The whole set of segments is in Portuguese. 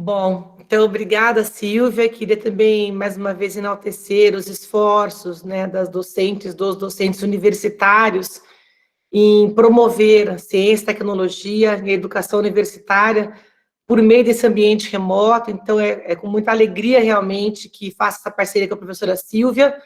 Bom, então obrigada, Silvia. Queria também, mais uma vez, enaltecer os esforços, né, dos docentes universitários em promover a ciência, tecnologia e a educação universitária por meio desse ambiente remoto. Então, é com muita alegria, realmente, que faço essa parceria com a professora Silvia,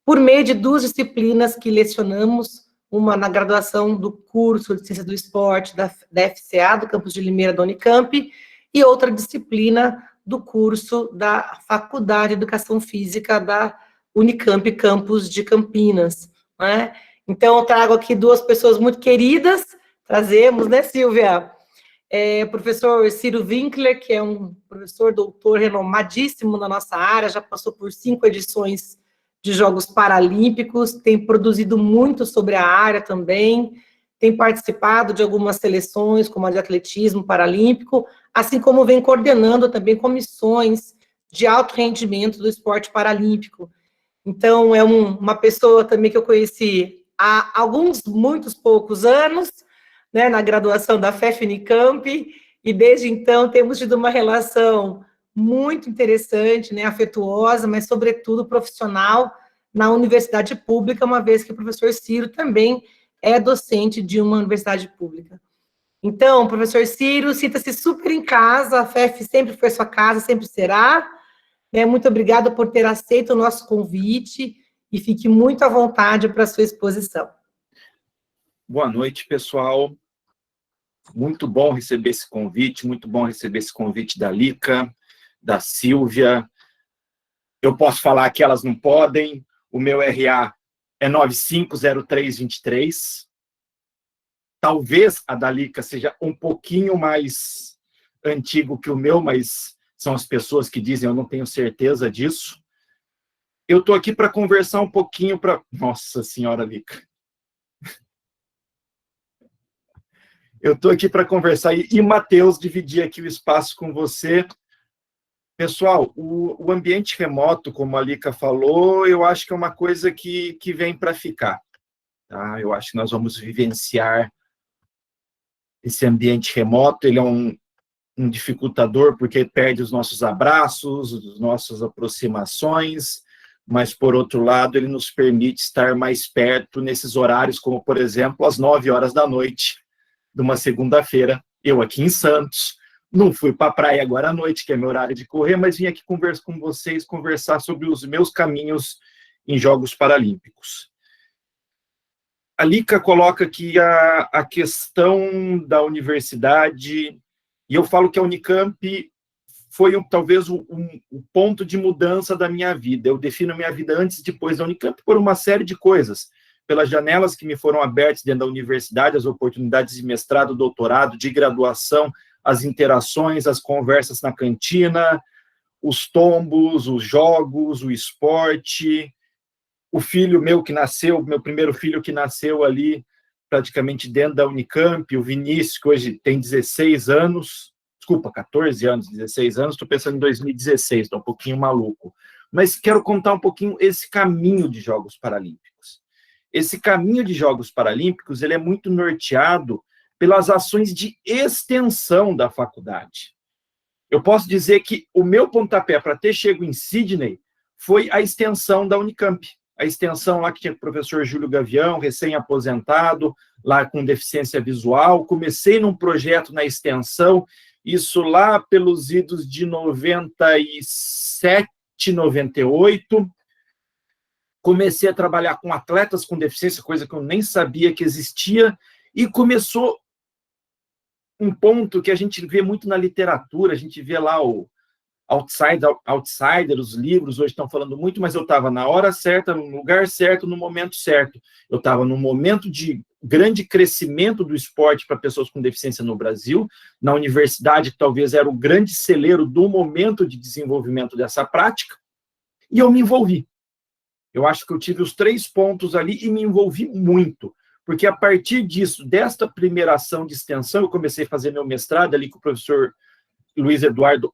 por meio de duas disciplinas que lecionamos, uma na graduação do curso de Ciência do Esporte da FCA, do campus de Limeira, da Unicamp, e outra disciplina do curso da Faculdade de Educação Física da Unicamp, campus de Campinas, né? Então, eu trago aqui duas pessoas muito queridas, trazemos, né, Silvia? O professor Ciro Winkler, que é um professor doutor renomadíssimo na nossa área, já passou por 5 edições de Jogos Paralímpicos, tem produzido muito sobre a área também, tem participado de algumas seleções, como a de atletismo paralímpico, assim como vem coordenando também comissões de alto rendimento do esporte paralímpico. Então, é uma pessoa também que eu conheci há muitos poucos anos, né, na graduação da FEF-Unicamp, e desde então temos tido uma relação muito interessante, né, afetuosa, mas sobretudo profissional na universidade pública, uma vez que o professor Ciro também é docente de uma universidade pública. Então, professor Ciro, sinta-se super em casa, a FEF sempre foi sua casa, sempre será, né? Muito obrigada por ter aceito o nosso convite e fique muito à vontade para a sua exposição. Boa noite, pessoal. Muito bom receber esse convite, muito bom receber esse convite da Lica, da Silvia. Eu posso falar que elas não podem, o meu RA é 950323. Talvez a da Lica seja um pouquinho mais antigo que o meu, mas são as pessoas que dizem, eu não tenho certeza disso. Eu estou aqui para conversar um pouquinho para... Nossa Senhora, Lica. Eu estou aqui para conversar e Matheus, dividir aqui o espaço com você. Pessoal, o ambiente remoto, como a Lica falou, eu acho que é uma coisa que vem para ficar. Tá? Eu acho que nós vamos vivenciar esse ambiente remoto. Ele é um dificultador, porque perde os nossos abraços, as nossas aproximações, mas, por outro lado, ele nos permite estar mais perto nesses horários, como, por exemplo, às 9 horas da noite, de uma segunda-feira, eu aqui em Santos. Não fui para a praia agora à noite, que é meu horário de correr, mas vim aqui conversar com vocês, conversar sobre os meus caminhos em Jogos Paralímpicos. A Lica coloca aqui a questão da universidade, e eu falo que a Unicamp foi talvez o ponto de mudança da minha vida. Eu defino minha vida antes e depois da Unicamp por uma série de coisas. Pelas janelas que me foram abertas dentro da universidade, as oportunidades de mestrado, doutorado, de graduação, as interações, as conversas na cantina, os tombos, os jogos, o esporte, o filho meu que nasceu, meu primeiro filho que nasceu ali, praticamente dentro da Unicamp, o Vinícius, que hoje tem 16 anos, desculpa, 14 anos, 16 anos, estou pensando em 2016, estou um pouquinho maluco. Mas quero contar um pouquinho esse caminho de Jogos Paralímpicos. Esse caminho de Jogos Paralímpicos ele é muito norteado pelas ações de extensão da faculdade. Eu posso dizer que o meu pontapé para ter chego em Sydney foi a extensão da Unicamp. A extensão lá que tinha o professor Júlio Gavião, recém-aposentado, lá com deficiência visual. Comecei num projeto na extensão, isso lá pelos idos de 97, 98. Comecei a trabalhar com atletas com deficiência, coisa que eu nem sabia que existia, e começou um ponto que a gente vê muito na literatura, a gente vê lá o Outsider, os livros hoje estão falando muito, mas eu estava na hora certa, no lugar certo, no momento certo. Eu estava num momento de grande crescimento do esporte para pessoas com deficiência no Brasil, na universidade, que talvez era o grande celeiro do momento de desenvolvimento dessa prática, e eu me envolvi. Eu acho que eu tive os 3 pontos ali e me envolvi muito, porque a partir disso, desta primeira ação de extensão, eu comecei a fazer meu mestrado ali com o professor Luiz Eduardo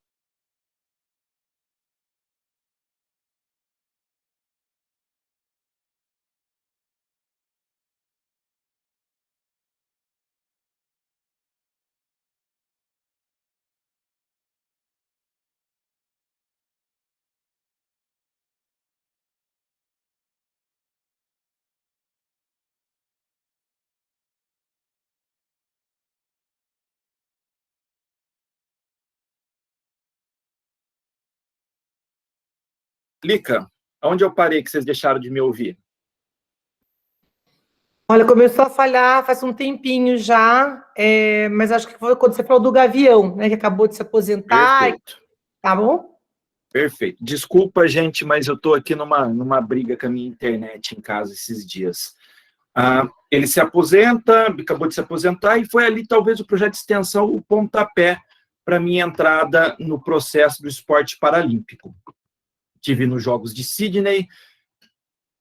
Lica, onde eu parei que vocês deixaram de me ouvir? Olha, começou a falhar faz um tempinho já, mas acho que foi quando você falou do Gavião, né, que acabou de se aposentar, Perfeito. tá bom? Perfeito. Desculpa, gente, mas eu estou aqui numa briga com a minha internet em casa esses dias. Ele se aposenta, acabou de se aposentar, e foi ali talvez o projeto de extensão, o pontapé para a minha entrada no processo do esporte paralímpico. Tive nos Jogos de Sydney,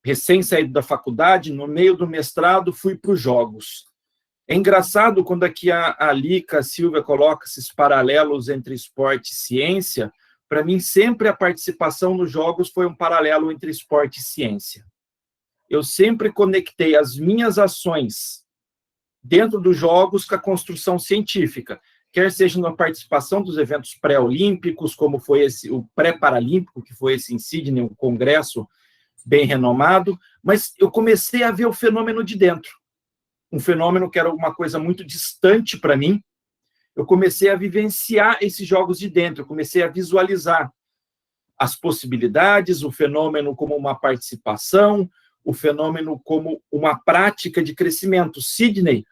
recém saído da faculdade, no meio do mestrado, fui para os Jogos. É engraçado quando aqui a Lica, a Silvia coloca esses paralelos entre esporte e ciência. Para mim, sempre a participação nos Jogos foi um paralelo entre esporte e ciência. Eu sempre conectei as minhas ações dentro dos Jogos com a construção científica, quer seja na participação dos eventos pré-olímpicos, como foi o pré-paralímpico, que foi esse em Sydney, um congresso bem renomado, mas eu comecei a ver o fenômeno de dentro. Um fenômeno que era uma coisa muito distante para mim. Eu comecei a vivenciar esses jogos de dentro, eu comecei a visualizar as possibilidades, o fenômeno como uma participação, o fenômeno como uma prática de crescimento. Sydney,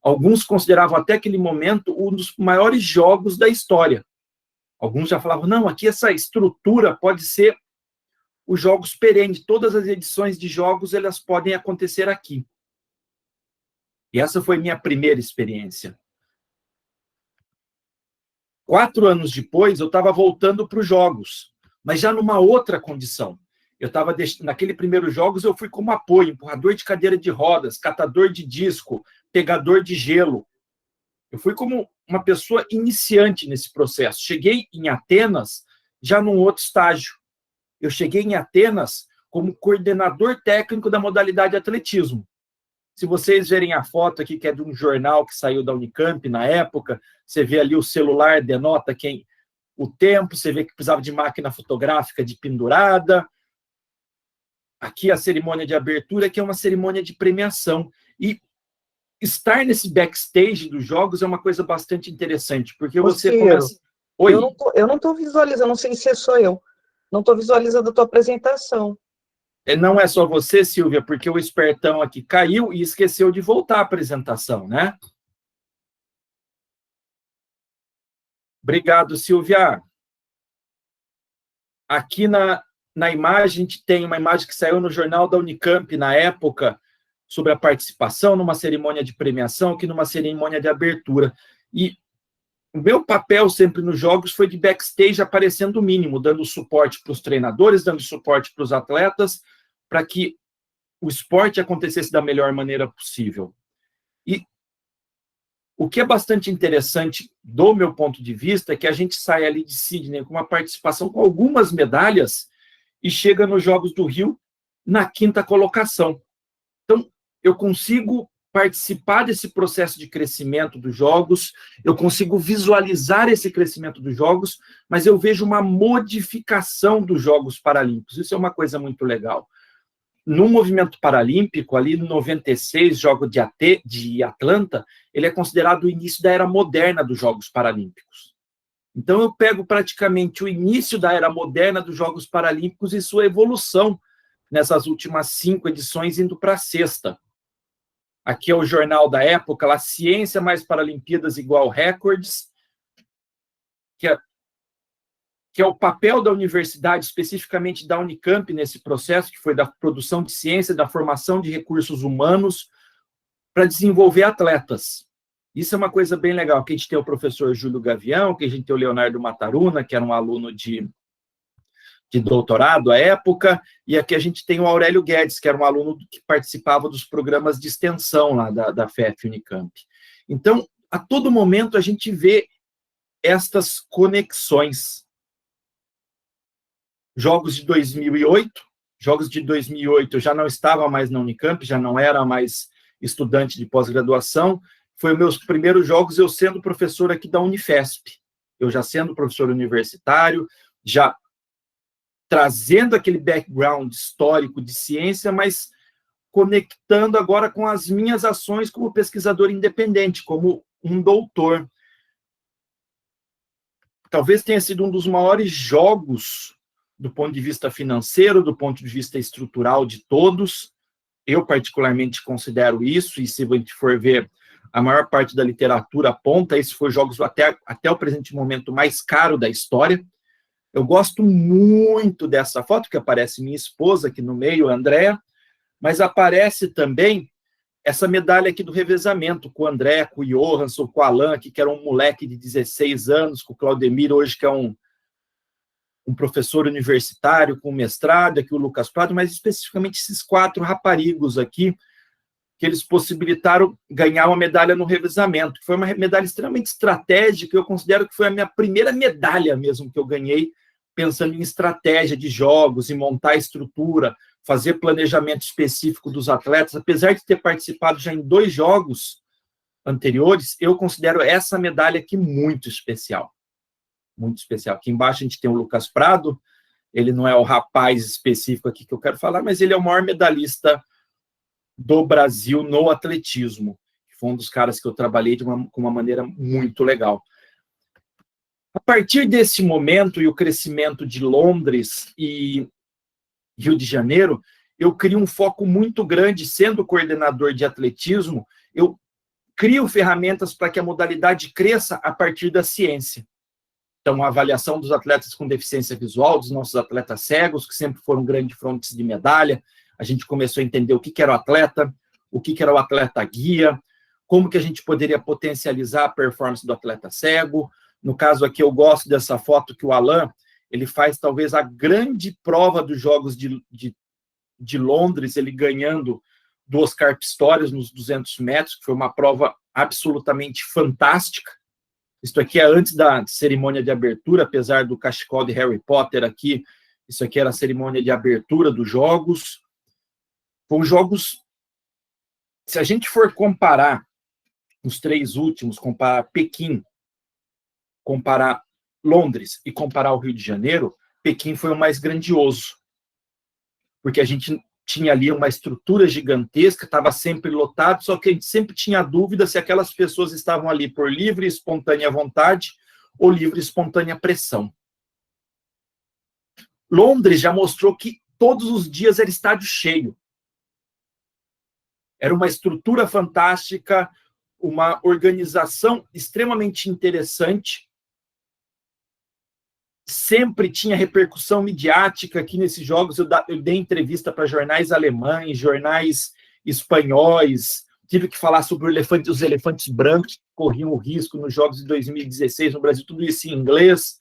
alguns consideravam até aquele momento um dos maiores jogos da história. Alguns já falavam, não, aqui essa estrutura pode ser os jogos perenes, todas as edições de jogos, elas podem acontecer aqui. E essa foi minha primeira experiência. 4 anos depois, eu estava voltando para os jogos, mas já numa outra condição. Naquele primeiro jogos, eu fui como apoio, empurrador de cadeira de rodas, catador de disco, pegador de gelo. Eu fui como uma pessoa iniciante nesse processo. Cheguei em Atenas já num outro estágio. Eu cheguei em Atenas como coordenador técnico da modalidade atletismo. Se vocês verem a foto aqui, que é de um jornal que saiu da Unicamp na época, você vê ali o celular, denota o tempo, você vê que precisava de máquina fotográfica de pendurada. Aqui a cerimônia de abertura, que é uma cerimônia de premiação. E estar nesse backstage dos jogos é uma coisa bastante interessante, porque você começa... Oi. Eu não estou visualizando, não sei se é só eu, não estou visualizando a tua apresentação. Não é só você, Silvia, porque o espertão aqui caiu e esqueceu de voltar à apresentação, né? Obrigado, Silvia. Aqui na imagem, a gente tem uma imagem que saiu no jornal da Unicamp, na época, sobre a participação numa cerimônia de premiação, aqui numa cerimônia de abertura. E o meu papel sempre nos jogos foi de backstage, aparecendo o mínimo, dando suporte para os treinadores, dando suporte para os atletas, para que o esporte acontecesse da melhor maneira possível. E o que é bastante interessante, do meu ponto de vista, é que a gente sai ali de Sydney com uma participação com algumas medalhas e chega nos Jogos do Rio na 5ª colocação. Então, eu consigo participar desse processo de crescimento dos jogos, eu consigo visualizar esse crescimento dos jogos, mas eu vejo uma modificação dos Jogos Paralímpicos. Isso é uma coisa muito legal. No movimento paralímpico, ali no 96, jogo de Atlanta, ele é considerado o início da era moderna dos Jogos Paralímpicos. Então, eu pego praticamente o início da era moderna dos Jogos Paralímpicos e sua evolução nessas últimas 5 edições, indo para a 6ª. Aqui é o jornal da época, lá, Ciência mais Paralimpíadas igual Records, que é o papel da universidade, especificamente da Unicamp, nesse processo, que foi da produção de ciência, da formação de recursos humanos, para desenvolver atletas. Isso é uma coisa bem legal, que a gente tem o professor Júlio Gavião, que a gente tem o Leonardo Mataruna, que era um aluno de doutorado à época, e aqui a gente tem o Aurélio Guedes, que era um aluno que participava dos programas de extensão lá da FEF Unicamp. Então, a todo momento a gente vê estas conexões. Jogos de 2008 eu já não estava mais na Unicamp, já não era mais estudante de pós-graduação, foi meus primeiros jogos eu sendo professor aqui da Unifesp, eu já sendo professor universitário, já trazendo aquele background histórico de ciência, mas conectando agora com as minhas ações como pesquisador independente, como um doutor. Talvez tenha sido um dos maiores jogos do ponto de vista financeiro, do ponto de vista estrutural de todos. Eu, particularmente, considero isso, e se a gente for ver, a maior parte da literatura aponta, esse foi jogos até o presente momento mais caro da história. Eu gosto muito dessa foto, que aparece minha esposa aqui no meio, a Andréa, mas aparece também essa medalha aqui do revezamento, com o André, com o Johansson, com o Alan, aqui, que era um moleque de 16 anos, com o Claudemir, hoje que é um professor universitário com mestrado, aqui o Lucas Prado, mas especificamente esses 4 raparigos aqui, que eles possibilitaram ganhar uma medalha no revezamento, que foi uma medalha extremamente estratégica, eu considero que foi a minha primeira medalha mesmo que eu ganhei, pensando em estratégia de jogos, em montar a estrutura, fazer planejamento específico dos atletas. Apesar de ter participado já em 2 jogos anteriores, eu considero essa medalha aqui muito especial. Muito especial. Aqui embaixo a gente tem o Lucas Prado, ele não é o rapaz específico aqui que eu quero falar, mas ele é o maior medalhista do Brasil no atletismo. Foi um dos caras que eu trabalhei com uma maneira muito legal. A partir desse momento e o crescimento de Londres e Rio de Janeiro, eu crio um foco muito grande, sendo coordenador de atletismo, eu crio ferramentas para que a modalidade cresça a partir da ciência. Então, a avaliação dos atletas com deficiência visual, dos nossos atletas cegos, que sempre foram grandes frontes de medalha, a gente começou a entender o que era o atleta, o que era o atleta guia, como que a gente poderia potencializar a performance do atleta cego. No caso aqui, eu gosto dessa foto que o Alan, ele faz talvez a grande prova dos Jogos de Londres, ele ganhando do Oscar Pistorius nos 200 metros, que foi uma prova absolutamente fantástica. Isso aqui é antes da cerimônia de abertura, apesar do cachecol de Harry Potter aqui, isso aqui era a cerimônia de abertura dos Jogos. Foram jogos, se a gente for comparar os 3 últimos, comparar Pequim, comparar Londres e comparar o Rio de Janeiro, Pequim foi o mais grandioso, porque a gente tinha ali uma estrutura gigantesca, estava sempre lotado, só que a gente sempre tinha dúvida se aquelas pessoas estavam ali por livre e espontânea vontade ou livre e espontânea pressão. Londres já mostrou que todos os dias era estádio cheio. Era uma estrutura fantástica, uma organização extremamente interessante. Sempre tinha repercussão midiática aqui nesses jogos. Eu dei entrevista para jornais alemães, jornais espanhóis, tive que falar sobre os elefantes brancos que corriam o risco nos jogos de 2016 no Brasil, tudo isso em inglês,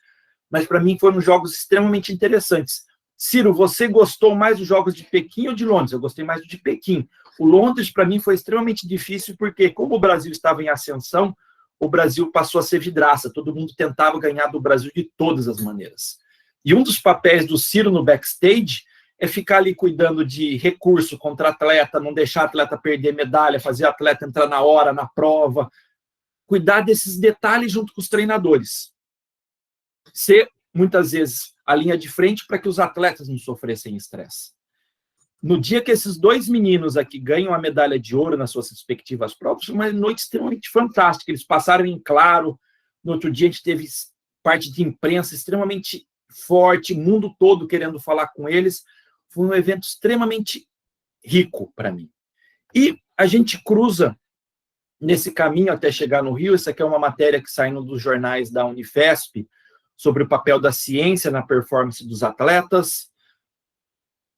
mas para mim foram jogos extremamente interessantes. Ciro, você gostou mais dos jogos de Pequim ou de Londres? Eu gostei mais do de Pequim. O Londres, para mim, foi extremamente difícil, porque como o Brasil estava em ascensão, o Brasil passou a ser vidraça, todo mundo tentava ganhar do Brasil de todas as maneiras. E um dos papéis do Ciro no backstage é ficar ali cuidando de recurso contra atleta, não deixar atleta perder medalha, fazer atleta entrar na hora, na prova, cuidar desses detalhes junto com os treinadores. Ser, muitas vezes, a linha de frente para que os atletas não sofressem estresse. No dia que esses 2 meninos aqui ganham a medalha de ouro nas suas respectivas provas, foi uma noite extremamente fantástica. Eles passaram em claro. No outro dia, a gente teve parte de imprensa extremamente forte, o mundo todo querendo falar com eles. Foi um evento extremamente rico para mim. E a gente cruza nesse caminho até chegar no Rio. Essa aqui é uma matéria que sai dos jornais da Unifesp sobre o papel da ciência na performance dos atletas.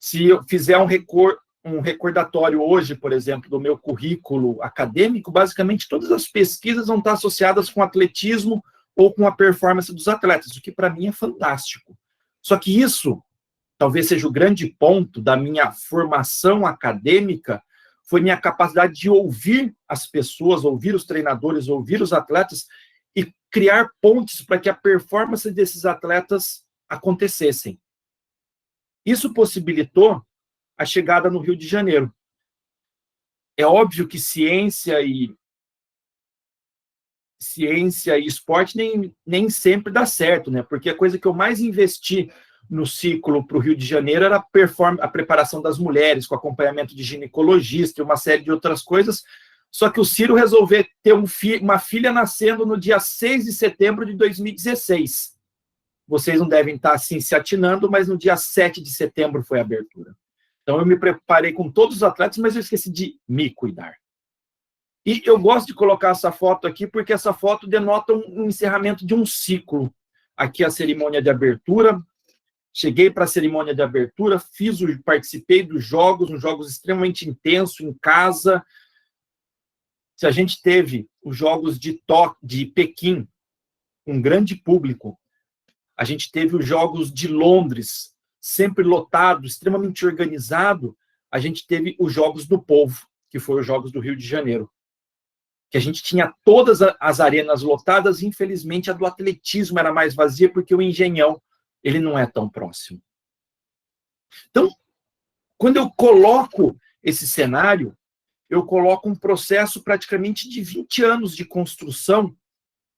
Se eu fizer um recordatório hoje, por exemplo, do meu currículo acadêmico, basicamente todas as pesquisas vão estar associadas com atletismo ou com a performance dos atletas, o que para mim é fantástico. Só que isso, talvez seja o grande ponto da minha formação acadêmica, foi minha capacidade de ouvir as pessoas, ouvir os treinadores, ouvir os atletas e criar pontes para que a performance desses atletas acontecessem. Isso possibilitou a chegada no Rio de Janeiro. É óbvio que ciência e esporte nem sempre dá certo, né? Porque a coisa que eu mais investi no ciclo para o Rio de Janeiro era a preparação das mulheres, com acompanhamento de ginecologista e uma série de outras coisas. Só que o Ciro resolveu ter uma filha nascendo no dia 6 de setembro de 2016. vocês não devem estar assim se atinando, mas no dia 7 de setembro foi a abertura. Então, eu me preparei com todos os atletas, mas eu esqueci de me cuidar. E eu gosto de colocar essa foto aqui, porque essa foto denota um encerramento de um ciclo. Aqui a cerimônia de abertura. Cheguei para a cerimônia de abertura, participei dos jogos, uns jogos extremamente intensos, em casa. Se a gente teve os jogos de Pequim, um grande público, a gente teve os jogos de Londres, sempre lotado, extremamente organizado, a gente teve os Jogos do Povo, que foram os Jogos do Rio de Janeiro, que a gente tinha todas as arenas lotadas, e infelizmente a do atletismo era mais vazia, porque o Engenhão, ele não é tão próximo. Então, quando eu coloco esse cenário, eu coloco um processo praticamente de 20 anos de construção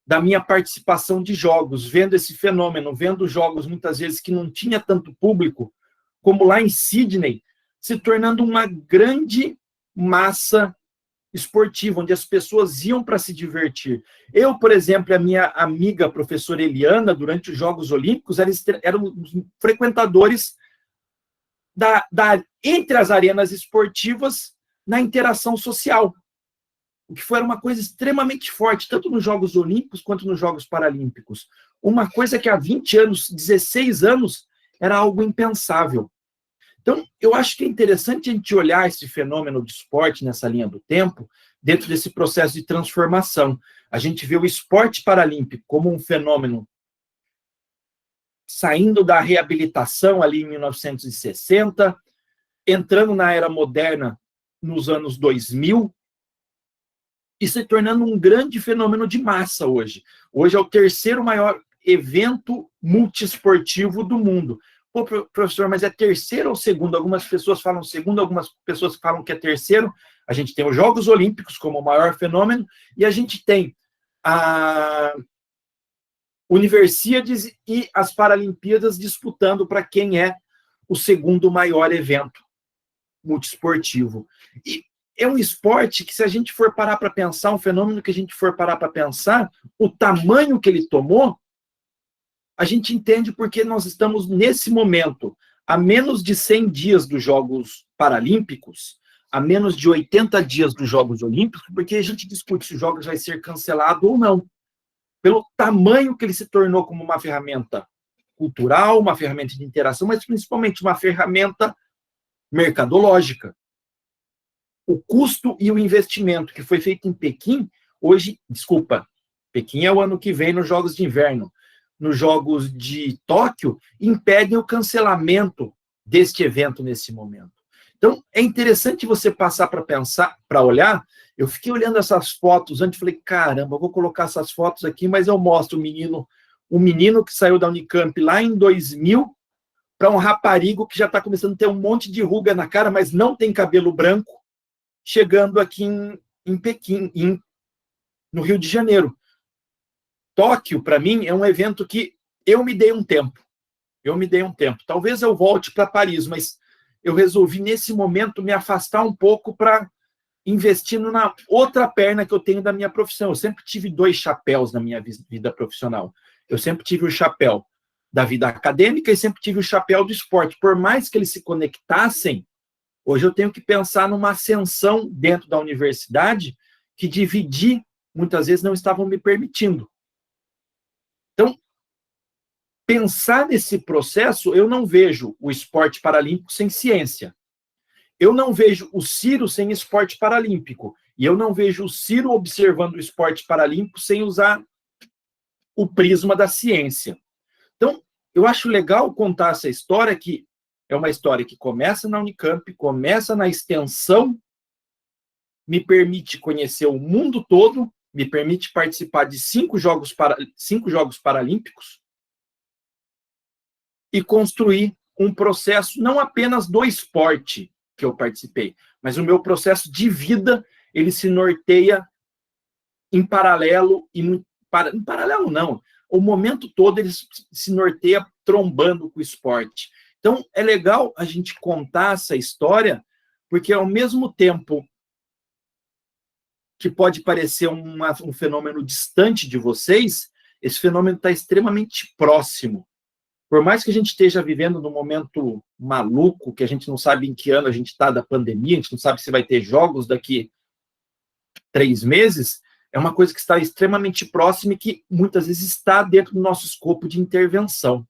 da minha participação de jogos, vendo esse fenômeno, vendo jogos muitas vezes que não tinha tanto público, como lá em Sydney, se tornando uma grande massa esportiva, onde as pessoas iam para se divertir. Eu, por exemplo, a minha amiga professora Eliana, durante os Jogos Olímpicos, eram frequentadores entre as arenas esportivas na interação social, o que foi uma coisa extremamente forte, tanto nos Jogos Olímpicos quanto nos Jogos Paralímpicos. Uma coisa que há 20 anos, 16 anos, era algo impensável. Então, eu acho que é interessante a gente olhar esse fenômeno do esporte nessa linha do tempo, dentro desse processo de transformação. A gente vê o esporte paralímpico como um fenômeno saindo da reabilitação ali em 1960, entrando na era moderna nos anos 2000, e se tornando um grande fenômeno de massa hoje. Hoje é o terceiro maior evento multiesportivo do mundo. Pô, professor, mas é terceiro ou segundo? Algumas pessoas falam segundo, algumas pessoas falam que é terceiro. A gente tem os Jogos Olímpicos como o maior fenômeno, e a gente tem a Universiades e as Paralimpíadas disputando para quem é o segundo maior evento multiesportivo. E é um esporte que, se a gente for parar para pensar, um fenômeno que a gente for parar para pensar, o tamanho que ele tomou, a gente entende porque nós estamos, nesse momento, a menos de 100 dias dos Jogos Paralímpicos, a menos de 80 dias dos Jogos Olímpicos, porque a gente discute se o Jogos vai ser cancelado ou não, pelo tamanho que ele se tornou como uma ferramenta cultural, uma ferramenta de interação, mas principalmente uma ferramenta mercadológica. O custo e o investimento que foi feito em Pequim, hoje, Pequim é o ano que vem nos Jogos de Inverno, nos Jogos de Tóquio, impedem o cancelamento deste evento nesse momento. Então, é interessante você passar para pensar, para olhar. Eu fiquei olhando essas fotos antes, falei, caramba, eu vou colocar essas fotos aqui, mas eu mostro um menino que saiu da Unicamp lá em 2000, para um raparigo que já está começando a ter um monte de ruga na cara, mas não tem cabelo branco, chegando aqui em Pequim, no Rio de Janeiro. Tóquio, para mim, é um evento que eu me dei um tempo. Talvez eu volte para Paris, mas eu resolvi, nesse momento, me afastar um pouco para investir na outra perna que eu tenho da minha profissão. Eu sempre tive 2 chapéus na minha vida profissional. Eu sempre tive o chapéu da vida acadêmica e sempre tive o chapéu do esporte. Por mais que eles se conectassem, hoje eu tenho que pensar numa ascensão dentro da universidade que dividir, muitas vezes, não estavam me permitindo. Então, pensar nesse processo, eu não vejo o esporte paralímpico sem ciência. Eu não vejo o Ciro sem esporte paralímpico. E eu não vejo o Ciro observando o esporte paralímpico sem usar o prisma da ciência. Então, eu acho legal contar essa história, que é uma história que começa na Unicamp, começa na extensão, me permite conhecer o mundo todo, me permite participar de 5 Jogos Paralímpicos e construir um processo não apenas do esporte que eu participei, mas o meu processo de vida, ele se norteia em paralelo, em paralelo não, o momento todo ele se norteia trombando com o esporte. Então, é legal a gente contar essa história, porque ao mesmo tempo que pode parecer um fenômeno distante de vocês, esse fenômeno está extremamente próximo Por mais que a gente esteja vivendo num momento maluco, que a gente não sabe em que ano a gente está da pandemia, a gente não sabe se vai ter jogos daqui 3 meses, é uma coisa que está extremamente próxima e que muitas vezes está dentro do nosso escopo de intervenção.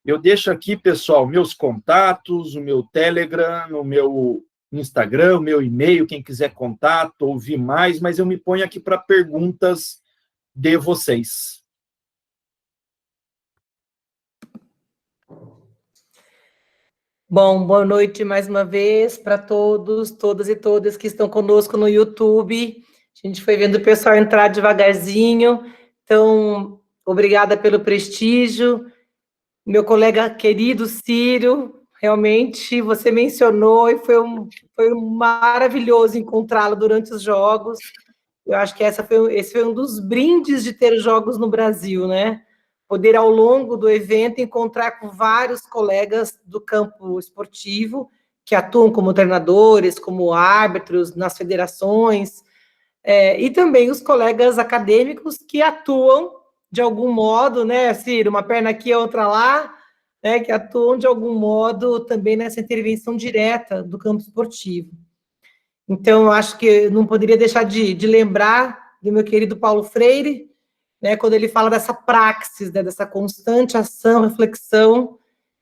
Eu deixo aqui, pessoal, meus contatos, o meu Telegram, o meu Instagram, o meu e-mail, quem quiser contato, ouvir mais, mas eu me ponho aqui para perguntas de vocês. Bom, boa noite mais uma vez para todos, todas e todas que estão conosco no YouTube. A gente foi vendo o pessoal entrar devagarzinho, então, obrigada pelo prestígio. Meu colega querido Círio, realmente você mencionou e foi maravilhoso encontrá-lo durante os jogos. Eu acho que esse foi um dos brindes de ter jogos no Brasil, né? Poder, ao longo do evento, encontrar com vários colegas do campo esportivo, que atuam como treinadores, como árbitros nas federações, e também os colegas acadêmicos que atuam de algum modo, né, Ciro, uma perna aqui, outra lá, né, que atuam de algum modo também nessa intervenção direta do campo esportivo. Então, eu acho que não poderia deixar de lembrar do meu querido Paulo Freire, né, quando ele fala dessa praxis, né, dessa constante ação, reflexão,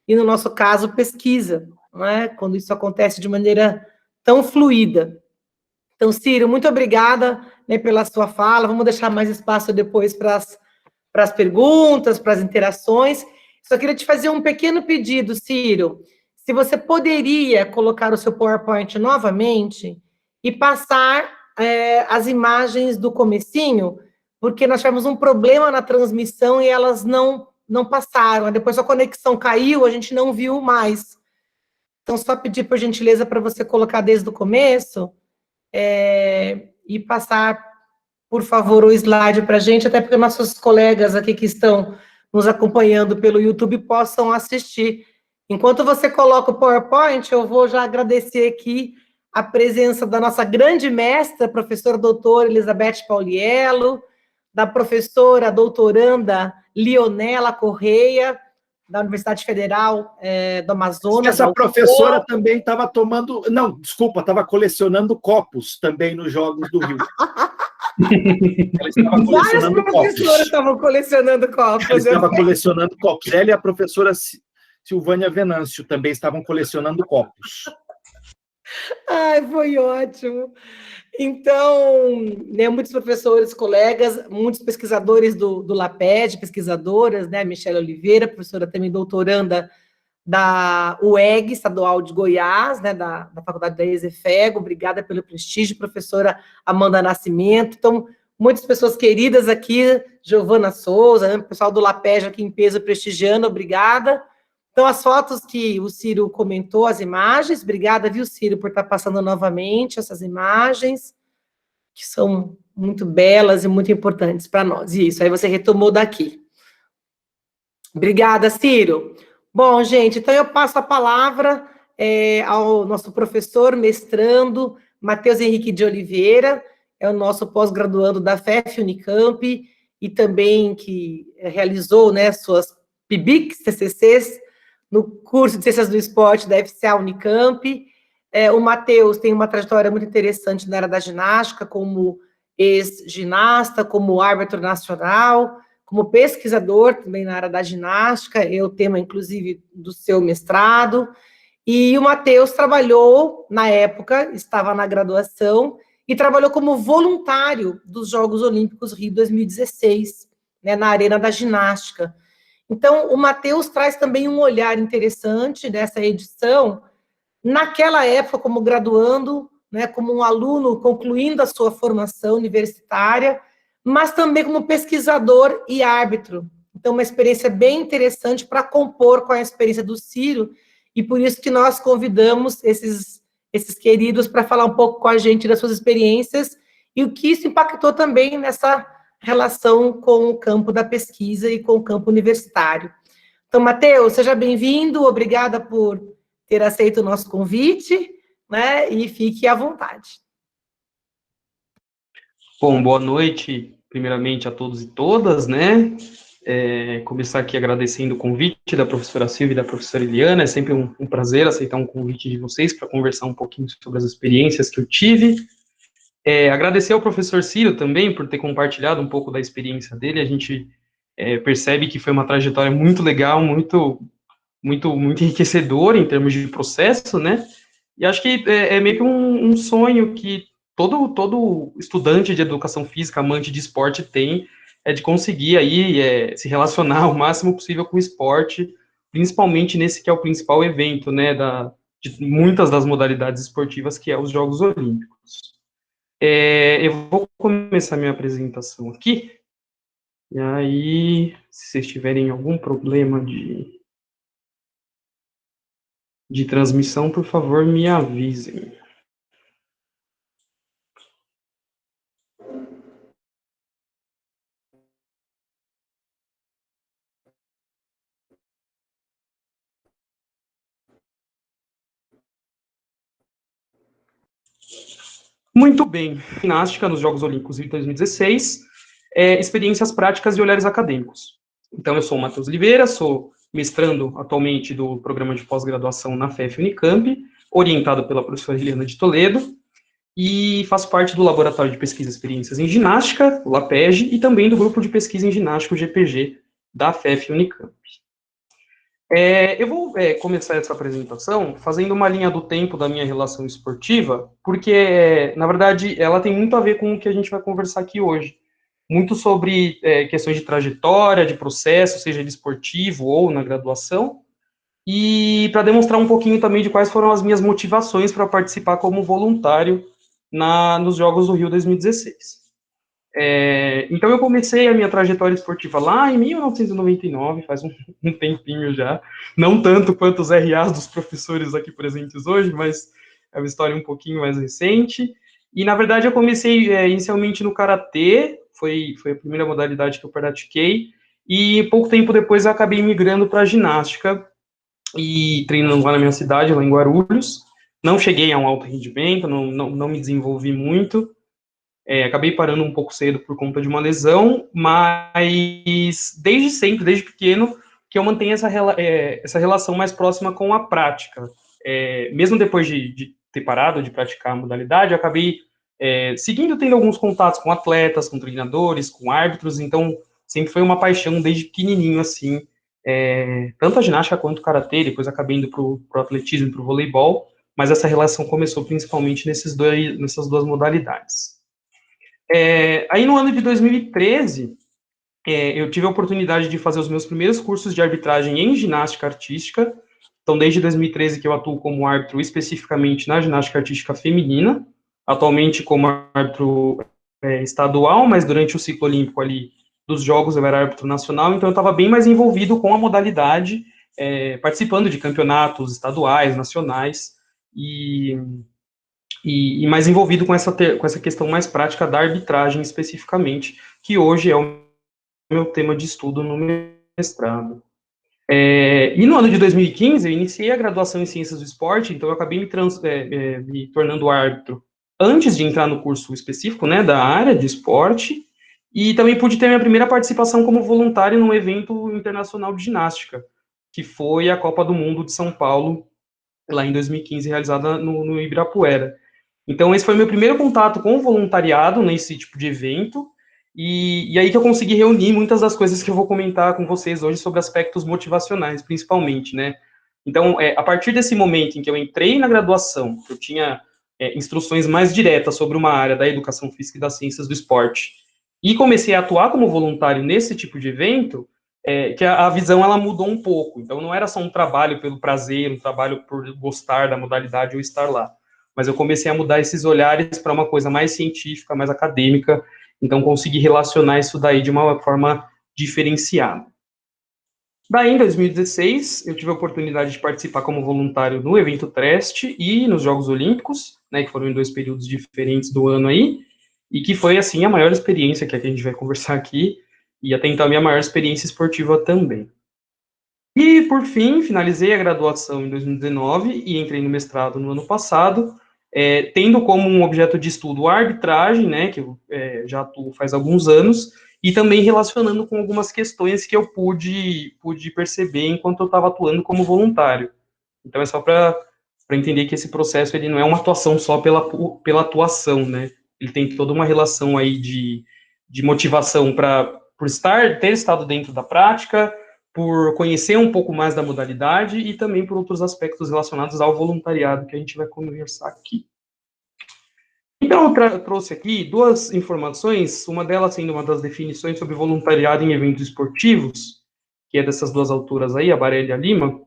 e, no nosso caso, pesquisa, né, quando isso acontece de maneira tão fluida. Então, Ciro, muito obrigada, né, pela sua fala. Vamos deixar mais espaço depois para as perguntas, para as interações. Só queria te fazer um pequeno pedido, Ciro. Se você poderia colocar o seu PowerPoint novamente e passar as imagens do comecinho, porque nós tivemos um problema na transmissão e elas não passaram. Depois a conexão caiu, a gente não viu mais. Então, só pedir, por gentileza, para você colocar desde o começo e passar, por favor, o slide para a gente, até porque nossos colegas aqui que estão nos acompanhando pelo YouTube possam assistir. Enquanto você coloca o PowerPoint, eu vou já agradecer aqui a presença da nossa grande mestra, professora doutora Elizabeth Pauliello, da professora doutoranda Leonela Correia, da Universidade Federal do Amazonas. Essa professora também estava tomando... Não, desculpa, estava colecionando copos também nos Jogos do Rio. Ela estava colecionando Várias professoras estavam colecionando copos. Ela estava colecionando copos. Ela e a professora Silvânia Venâncio também estavam colecionando copos. Ai, foi ótimo. Então, né, muitos professores, colegas, muitos pesquisadores do LAPED, pesquisadoras, né, Michele Oliveira, professora também doutoranda da UEG, Estadual de Goiás, né, da Faculdade da ESEFEG, obrigada pelo prestígio, professora Amanda Nascimento, então, muitas pessoas queridas aqui, Giovana Souza, né, pessoal do LAPED aqui em peso prestigiando, obrigada. Então, as fotos que o Ciro comentou, as imagens, obrigada, viu, Ciro, por estar passando novamente essas imagens, que são muito belas e muito importantes para nós. Isso, aí você retomou daqui. Obrigada, Ciro. Bom, gente, então eu passo a palavra ao nosso professor, mestrando, Matheus Henrique de Oliveira, é o nosso pós-graduando da FEF Unicamp, e também que realizou, né, suas PIBICs, TCCs, no curso de Ciências do Esporte da FCA Unicamp. O Matheus tem uma trajetória muito interessante na área da ginástica, como ex-ginasta, como árbitro nacional, como pesquisador também na área da ginástica, é o tema, inclusive, do seu mestrado. E o Matheus trabalhou, na época, estava na graduação, e trabalhou como voluntário dos Jogos Olímpicos Rio 2016, né, na arena da ginástica. Então, o Matheus traz também um olhar interessante dessa edição, naquela época, como graduando, né, como um aluno concluindo a sua formação universitária, mas também como pesquisador e árbitro. Então, uma experiência bem interessante para compor com a experiência do Ciro, e por isso que nós convidamos esses queridos para falar um pouco com a gente das suas experiências e o que isso impactou também nessa relação com o campo da pesquisa e com o campo universitário. Então, Matheus, seja bem-vindo, obrigada por ter aceito o nosso convite, né, e fique à vontade. Bom, boa noite primeiramente, a todos e todas, né? Começar aqui agradecendo o convite da professora Silvia e da professora Eliana. É sempre um prazer aceitar um convite de vocês para conversar um pouquinho sobre as experiências que eu tive. Agradecer ao professor Ciro também por ter compartilhado um pouco da experiência dele. A gente percebe que foi uma trajetória muito legal, muito enriquecedora em termos de processo, né? E acho que é meio que um sonho que todo estudante de educação física, amante de esporte tem, é de conseguir aí se relacionar o máximo possível com o esporte, principalmente nesse que é o principal evento, né, de muitas das modalidades esportivas, que é os Jogos Olímpicos. Eu vou começar minha apresentação aqui, e aí, se vocês tiverem algum problema de transmissão, por favor, me avisem. Muito bem. Ginástica nos Jogos Olímpicos de 2016, experiências práticas e olhares acadêmicos. Então, eu sou o Matheus Oliveira, sou mestrando atualmente do programa de pós-graduação na FEF Unicamp, orientado pela professora Eliana de Toledo, e faço parte do Laboratório de Pesquisa e Experiências em Ginástica, o LAPEG, e também do Grupo de Pesquisa em Ginástica, o GPG, da FEF Unicamp. Eu vou começar essa apresentação fazendo uma linha do tempo da minha relação esportiva, porque, na verdade, ela tem muito a ver com o que a gente vai conversar aqui hoje. Muito sobre questões de trajetória, de processo, seja ele esportivo ou na graduação, e para demonstrar um pouquinho também de quais foram as minhas motivações para participar como voluntário nos Jogos do Rio 2016. Então, eu comecei a minha trajetória esportiva lá em 1999, faz um tempinho já, não tanto quanto os RAs dos professores aqui presentes hoje, mas é uma história um pouquinho mais recente. E, na verdade, eu comecei inicialmente no Karatê, foi a primeira modalidade que eu pratiquei, e pouco tempo depois eu acabei migrando para a ginástica, e treinando lá na minha cidade, lá em Guarulhos. Não cheguei a um alto rendimento, não me desenvolvi muito, acabei parando um pouco cedo por conta de uma lesão, mas desde sempre, desde pequeno, que eu mantenho essa relação mais próxima com a prática. Mesmo depois de ter parado de praticar a modalidade, eu acabei seguindo, tendo alguns contatos com atletas, com treinadores, com árbitros, então sempre foi uma paixão desde pequenininho, assim, tanto a ginástica quanto o karatê, depois acabei indo para o atletismo e para o voleibol, mas essa relação começou principalmente nessas duas modalidades. Aí no ano de 2013, eu tive a oportunidade de fazer os meus primeiros cursos de arbitragem em ginástica artística. Então, desde 2013 que eu atuo como árbitro especificamente na ginástica artística feminina, atualmente como árbitro estadual, mas durante o ciclo olímpico ali dos Jogos eu era árbitro nacional, então eu estava bem mais envolvido com a modalidade, participando de campeonatos estaduais, nacionais, e mais envolvido com essa questão mais prática da arbitragem especificamente, que hoje é o meu tema de estudo no mestrado. E no ano de 2015, eu iniciei a graduação em Ciências do Esporte, então eu acabei me tornando árbitro antes de entrar no curso específico, né, da área de esporte, e também pude ter minha primeira participação como voluntário num evento internacional de ginástica, que foi a Copa do Mundo de São Paulo, lá em 2015, realizada no Ibirapuera. Então, esse foi meu primeiro contato com o voluntariado nesse tipo de evento, e aí que eu consegui reunir muitas das coisas que eu vou comentar com vocês hoje sobre aspectos motivacionais, principalmente, né? Então, a partir desse momento em que eu entrei na graduação, eu tinha instruções mais diretas sobre uma área da educação física e das ciências do esporte, e comecei a atuar como voluntário nesse tipo de evento, que a visão ela mudou um pouco. Então, não era só um trabalho pelo prazer, um trabalho por gostar da modalidade ou estar lá, mas eu comecei a mudar esses olhares para uma coisa mais científica, mais acadêmica, então consegui relacionar isso daí de uma forma diferenciada. Daí, em 2016, eu tive a oportunidade de participar como voluntário no evento Trest e nos Jogos Olímpicos, né, que foram em 2 períodos diferentes do ano aí, e que foi, assim, a maior experiência que a gente vai conversar aqui, e até então a minha maior experiência esportiva também. E, por fim, finalizei a graduação em 2019 e entrei no mestrado no ano passado, tendo como um objeto de estudo a arbitragem, né, que eu já atuo faz alguns anos, e também relacionando com algumas questões que eu pude perceber enquanto eu estava atuando como voluntário. Então, é só para entender que esse processo ele não é uma atuação só pela atuação, né? Ele tem toda uma relação aí de motivação por ter estado dentro da prática, por conhecer um pouco mais da modalidade e também por outros aspectos relacionados ao voluntariado que a gente vai conversar aqui. Então, eu trouxe aqui duas informações, uma delas sendo uma das definições sobre voluntariado em eventos esportivos, que é dessas duas autoras aí, a Barelli e a Lima,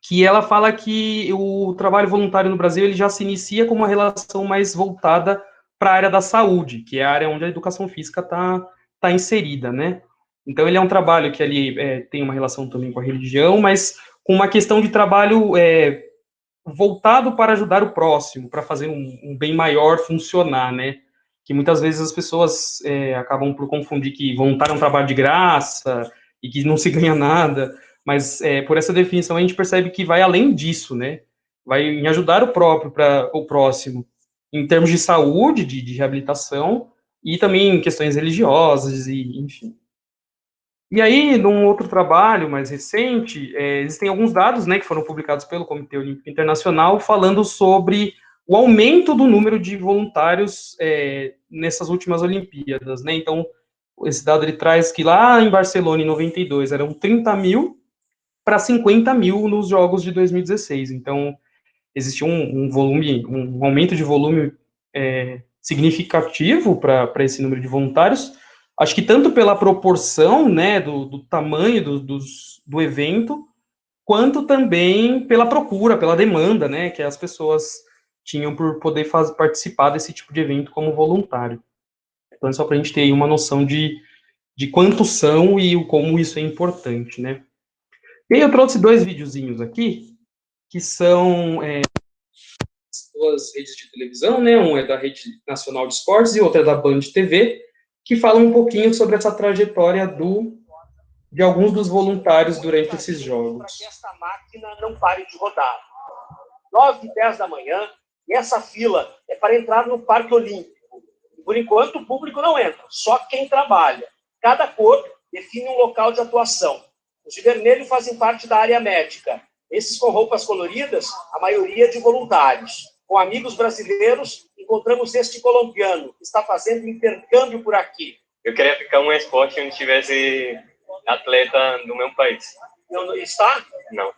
que ela fala que o trabalho voluntário no Brasil ele já se inicia com uma relação mais voltada para a área da saúde, que é a área onde a educação física tá inserida, né? Então, ele é um trabalho que ali tem uma relação também com a religião, mas com uma questão de trabalho voltado para ajudar o próximo, para fazer um bem maior funcionar, né? Que muitas vezes as pessoas acabam por confundir que voluntário é um trabalho de graça e que não se ganha nada, mas por essa definição a gente percebe que vai além disso, né? Vai em ajudar o próximo, em termos de saúde, de reabilitação, e também em questões religiosas, e enfim. E aí, num outro trabalho mais recente, existem alguns dados, né, que foram publicados pelo Comitê Olímpico Internacional, falando sobre o aumento do número de voluntários nessas últimas Olimpíadas, né? Então, esse dado ele traz que lá em Barcelona, em 92, eram 30 mil para 50 mil nos Jogos de 2016. Então, existe um volume, um aumento de volume significativo para esse número de voluntários. Acho que tanto pela proporção, né, do tamanho do evento, quanto também pela procura, pela demanda, né, que as pessoas tinham por poder participar desse tipo de evento como voluntário. Então, é só para a gente ter uma noção de quantos são e como isso é importante, né. E aí eu trouxe dois videozinhos aqui, que são duas redes de televisão, né, um é da Rede Nacional de Esportes e outra é da Band TV, que falam um pouquinho sobre essa trajetória de alguns dos voluntários durante esses jogos. Para que essa máquina não pare de rodar. 9 e 10 da manhã, e essa fila é para entrar no Parque Olímpico. Por enquanto, o público não entra, só quem trabalha. Cada cor define um local de atuação. Os de vermelho fazem parte da área médica. Esses com roupas coloridas, a maioria de voluntários. Com amigos brasileiros, encontramos este colombiano, que está fazendo intercâmbio por aqui. Eu queria ficar um esporte onde tivesse atleta do meu país. Não está? Não.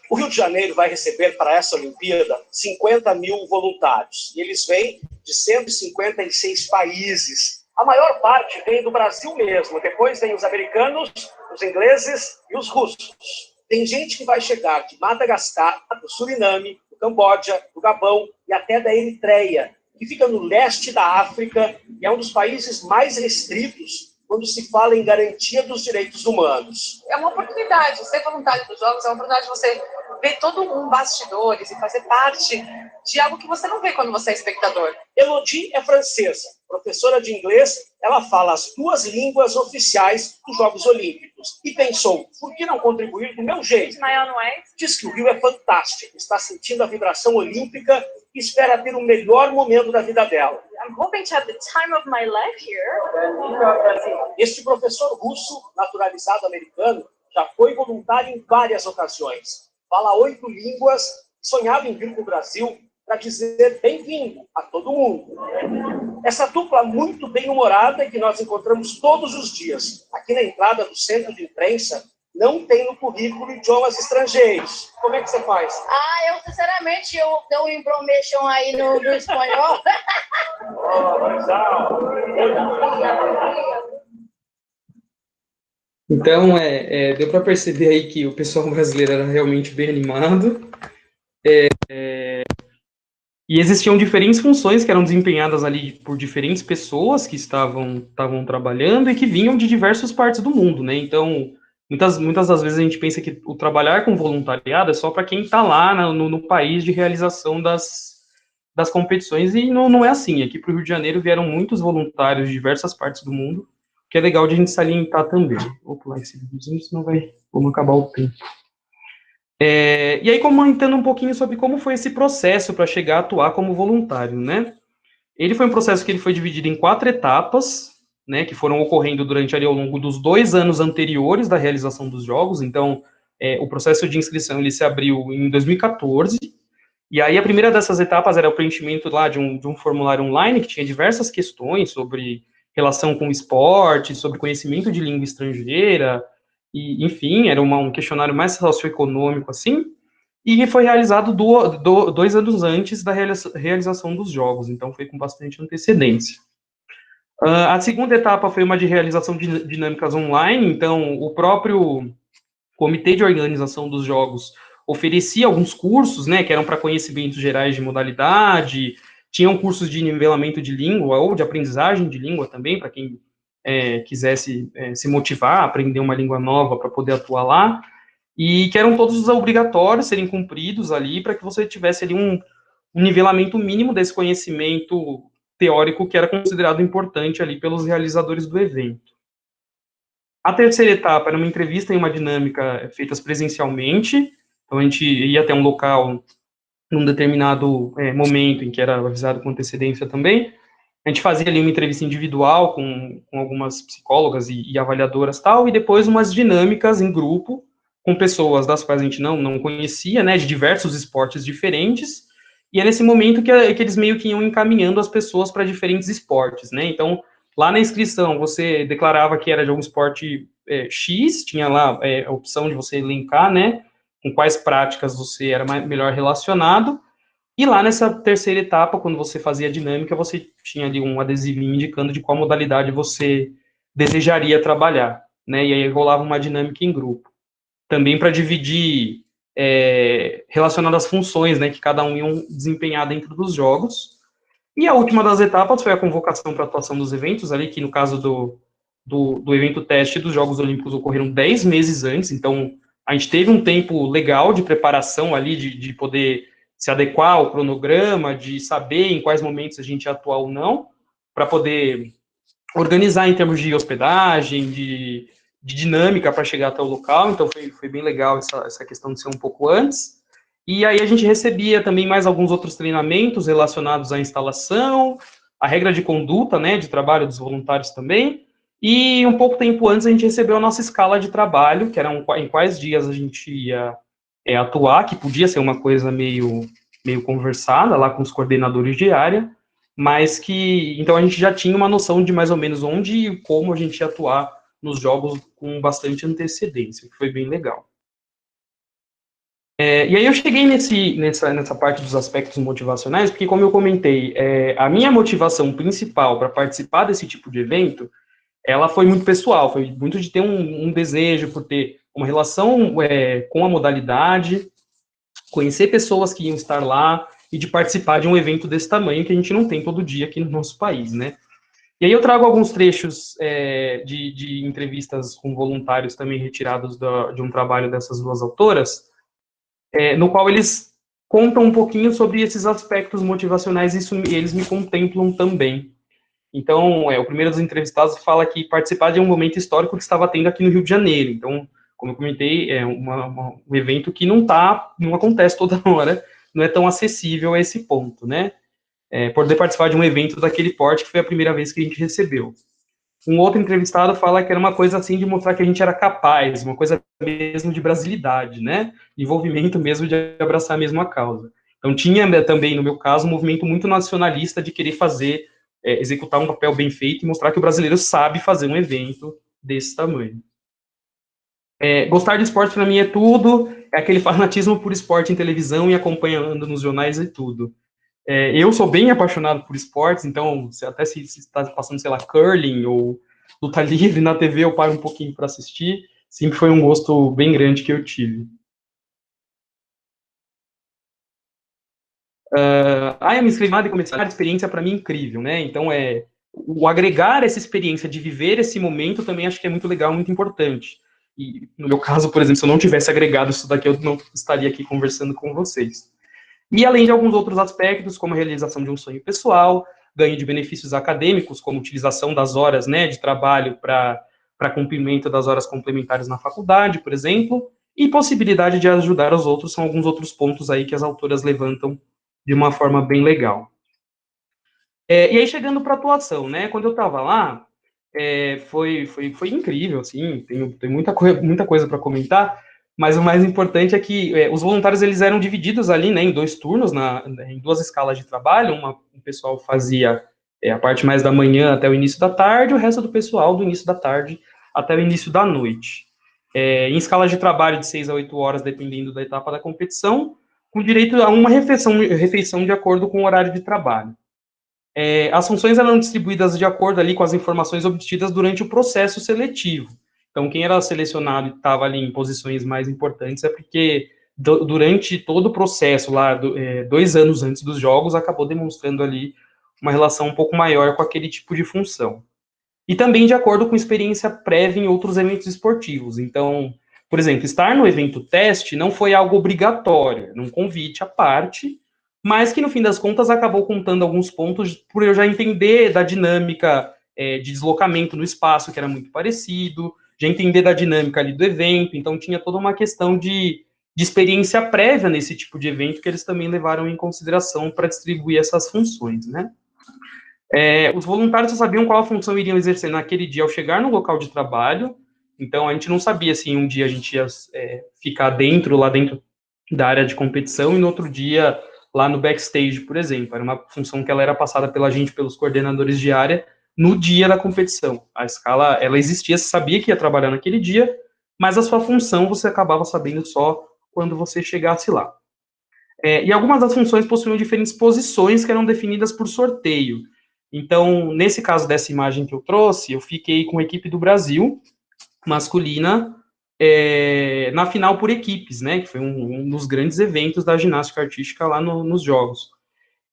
O Rio de Janeiro vai receber para essa Olimpíada 50 mil voluntários. E eles vêm de 156 países. A maior parte vem do Brasil mesmo. Depois vem os americanos, os ingleses e os russos. Tem gente que vai chegar de Madagascar, do Suriname, do Camboja, do Gabão e até da Eritreia, que fica no leste da África e é um dos países mais restritos quando se fala em garantia dos direitos humanos. É uma oportunidade, ser voluntário dos Jogos é uma oportunidade de você ver todo um bastidores e fazer parte de algo que você não vê quando você é espectador. Elodie é francesa, professora de inglês, ela fala as 2 línguas oficiais dos Jogos Olímpicos e pensou, por que não contribuir do meu jeito? Diz que o Rio é fantástico, está sentindo a vibração olímpica e espera ter o melhor momento da vida dela. I'm hoping to have the time of my life here. Este professor russo, naturalizado americano, já foi voluntário em várias ocasiões. Fala 8 línguas, sonhava em vir para o Brasil para dizer bem-vindo a todo mundo. Essa dupla muito bem-humorada que nós encontramos todos os dias aqui na entrada do centro de imprensa não tem no currículo idiomas estrangeiros. Como é que você faz? Eu, sinceramente, eu dou um information aí no espanhol. Então, deu para perceber aí que o pessoal brasileiro era realmente bem animado. E existiam diferentes funções que eram desempenhadas ali por diferentes pessoas que estavam trabalhando e que vinham de diversas partes do mundo, né? Então, muitas das vezes a gente pensa que o trabalhar com voluntariado é só para quem está lá no país de realização das competições, e não é assim. Aqui para o Rio de Janeiro vieram muitos voluntários de diversas partes do mundo, que é legal de a gente salientar também. Vou pular esse videozinho, senão vamos acabar o tempo. E aí, comentando um pouquinho sobre como foi esse processo para chegar a atuar como voluntário, né? Ele foi um processo que ele foi dividido em 4 etapas, né, que foram ocorrendo durante ali, ao longo dos 2 anos anteriores da realização dos jogos. Então, o processo de inscrição ele se abriu em 2014, e aí a primeira dessas etapas era o preenchimento lá de um formulário online que tinha diversas questões sobre relação com o esporte, sobre conhecimento de língua estrangeira, e, enfim, era um questionário mais socioeconômico, assim, e foi realizado 2 anos antes da realização dos jogos, então foi com bastante antecedência. A segunda etapa foi uma de realização de dinâmicas online, então o próprio comitê de organização dos jogos oferecia alguns cursos, né, que eram para conhecimentos gerais de modalidade, tinham cursos de nivelamento de língua ou de aprendizagem de língua também, para quem quisesse se motivar a aprender uma língua nova para poder atuar lá, e que eram todos obrigatórios serem cumpridos ali para que você tivesse ali um nivelamento mínimo desse conhecimento teórico que era considerado importante ali pelos realizadores do evento. A terceira etapa era uma entrevista e uma dinâmica feitas presencialmente, então a gente ia até um local num determinado momento em que era avisado com antecedência também. A gente fazia ali uma entrevista individual com algumas psicólogas e avaliadoras tal, e depois umas dinâmicas em grupo com pessoas das quais a gente não conhecia, né, de diversos esportes diferentes, e é nesse momento que eles meio que iam encaminhando as pessoas para diferentes esportes, né, então, lá na inscrição, você declarava que era de algum esporte X, tinha lá a opção de você elencar, né, com quais práticas você era melhor relacionado, e lá nessa terceira etapa, quando você fazia a dinâmica, você tinha ali um adesivinho indicando de qual modalidade você desejaria trabalhar, né, e aí rolava uma dinâmica em grupo. Também para dividir, relacionado às funções, né, que cada um iam desempenhar dentro dos jogos. E a última das etapas foi a convocação para atuação dos eventos, ali, que no caso do evento teste dos Jogos Olímpicos ocorreram 10 meses antes, então a gente teve um tempo legal de preparação ali, de poder se adequar ao cronograma, de saber em quais momentos a gente ia atuar ou não, para poder organizar em termos de hospedagem, de dinâmica para chegar até o local, então foi bem legal essa questão de ser um pouco antes. E aí a gente recebia também mais alguns outros treinamentos relacionados à instalação, a regra de conduta, né, de trabalho dos voluntários também, e um pouco tempo antes a gente recebeu a nossa escala de trabalho, que eram em quais dias a gente ia atuar, que podia ser uma coisa meio conversada lá com os coordenadores de área, mas que, então a gente já tinha uma noção de mais ou menos onde e como a gente ia atuar nos jogos com bastante antecedência, que foi bem legal. E aí eu cheguei nessa parte dos aspectos motivacionais, porque como eu comentei, a minha motivação principal para participar desse tipo de evento, ela foi muito pessoal, foi muito de ter um desejo por ter uma relação com a modalidade, conhecer pessoas que iam estar lá, e de participar de um evento desse tamanho que a gente não tem todo dia aqui no nosso país, né? E aí eu trago alguns trechos de entrevistas com voluntários também retirados de um trabalho dessas duas autoras, no qual eles contam um pouquinho sobre esses aspectos motivacionais e eles me contemplam também. Então, o primeiro dos entrevistados fala que participar de um momento histórico que estava tendo aqui no Rio de Janeiro. Então, como eu comentei, é um evento que não acontece toda hora, não é tão acessível a esse ponto, né? Poder participar de um evento daquele porte que foi a primeira vez que a gente recebeu. Um outro entrevistado fala que era uma coisa assim de mostrar que a gente era capaz, uma coisa mesmo de brasilidade, né? Envolvimento mesmo de abraçar mesmo a causa. Então tinha também, no meu caso, um movimento muito nacionalista de querer fazer, executar um papel bem feito e mostrar que o brasileiro sabe fazer um evento desse tamanho. Gostar de esporte para mim é tudo, é aquele fanatismo por esporte em televisão e acompanhando nos jornais e tudo. Eu sou bem apaixonado por esportes, então, até se está passando, sei lá, curling ou luta livre na TV, eu paro um pouquinho para assistir. Sempre foi um gosto bem grande que eu tive. Eu me inscrevi e comecei a experiência para mim incrível, né? Então, o agregar essa experiência de viver esse momento também acho que é muito legal, muito importante. E, no meu caso, por exemplo, se eu não tivesse agregado isso daqui, eu não estaria aqui conversando com vocês. E além de alguns outros aspectos, como a realização de um sonho pessoal, ganho de benefícios acadêmicos, como utilização das horas, né, de trabalho para cumprimento das horas complementares na faculdade, por exemplo, e possibilidade de ajudar os outros, são alguns outros pontos aí que as autoras levantam de uma forma bem legal. E aí, chegando para a atuação, né, quando eu estava lá, foi incrível, assim, tem muita coisa para comentar, mas o mais importante é que os voluntários, eles eram divididos ali, né, em 2 turnos, em 2 escalas de trabalho, o pessoal fazia a parte mais da manhã até o início da tarde, o resto do pessoal do início da tarde até o início da noite. Em escalas de trabalho de 6 a 8 horas, dependendo da etapa da competição, com direito a uma refeição de acordo com o horário de trabalho. As funções eram distribuídas de acordo ali com as informações obtidas durante o processo seletivo. Então, quem era selecionado e estava ali em posições mais importantes é porque durante todo o processo lá, 2 anos antes dos jogos, acabou demonstrando ali uma relação um pouco maior com aquele tipo de função. E também de acordo com experiência prévia em outros eventos esportivos. Então, por exemplo, estar no evento teste não foi algo obrigatório, era um convite à parte, mas que no fim das contas acabou contando alguns pontos por eu já entender da dinâmica de deslocamento no espaço, que era muito parecido, já entender da dinâmica ali do evento, então tinha toda uma questão de experiência prévia nesse tipo de evento que eles também levaram em consideração para distribuir essas funções, né? Os voluntários só sabiam qual a função iriam exercer naquele dia ao chegar no local de trabalho, então a gente não sabia se um dia a gente ia ficar lá dentro da área de competição, e no outro dia lá no backstage, por exemplo. Era uma função que ela era passada pela gente, pelos coordenadores de área, no dia da competição. A escala, ela existia, você sabia que ia trabalhar naquele dia, mas a sua função você acabava sabendo só quando você chegasse lá. E algumas das funções possuíam diferentes posições que eram definidas por sorteio. Então, nesse caso dessa imagem que eu trouxe, eu fiquei com a equipe do Brasil, masculina, na final por equipes, né, que foi um dos grandes eventos da ginástica artística lá nos Jogos.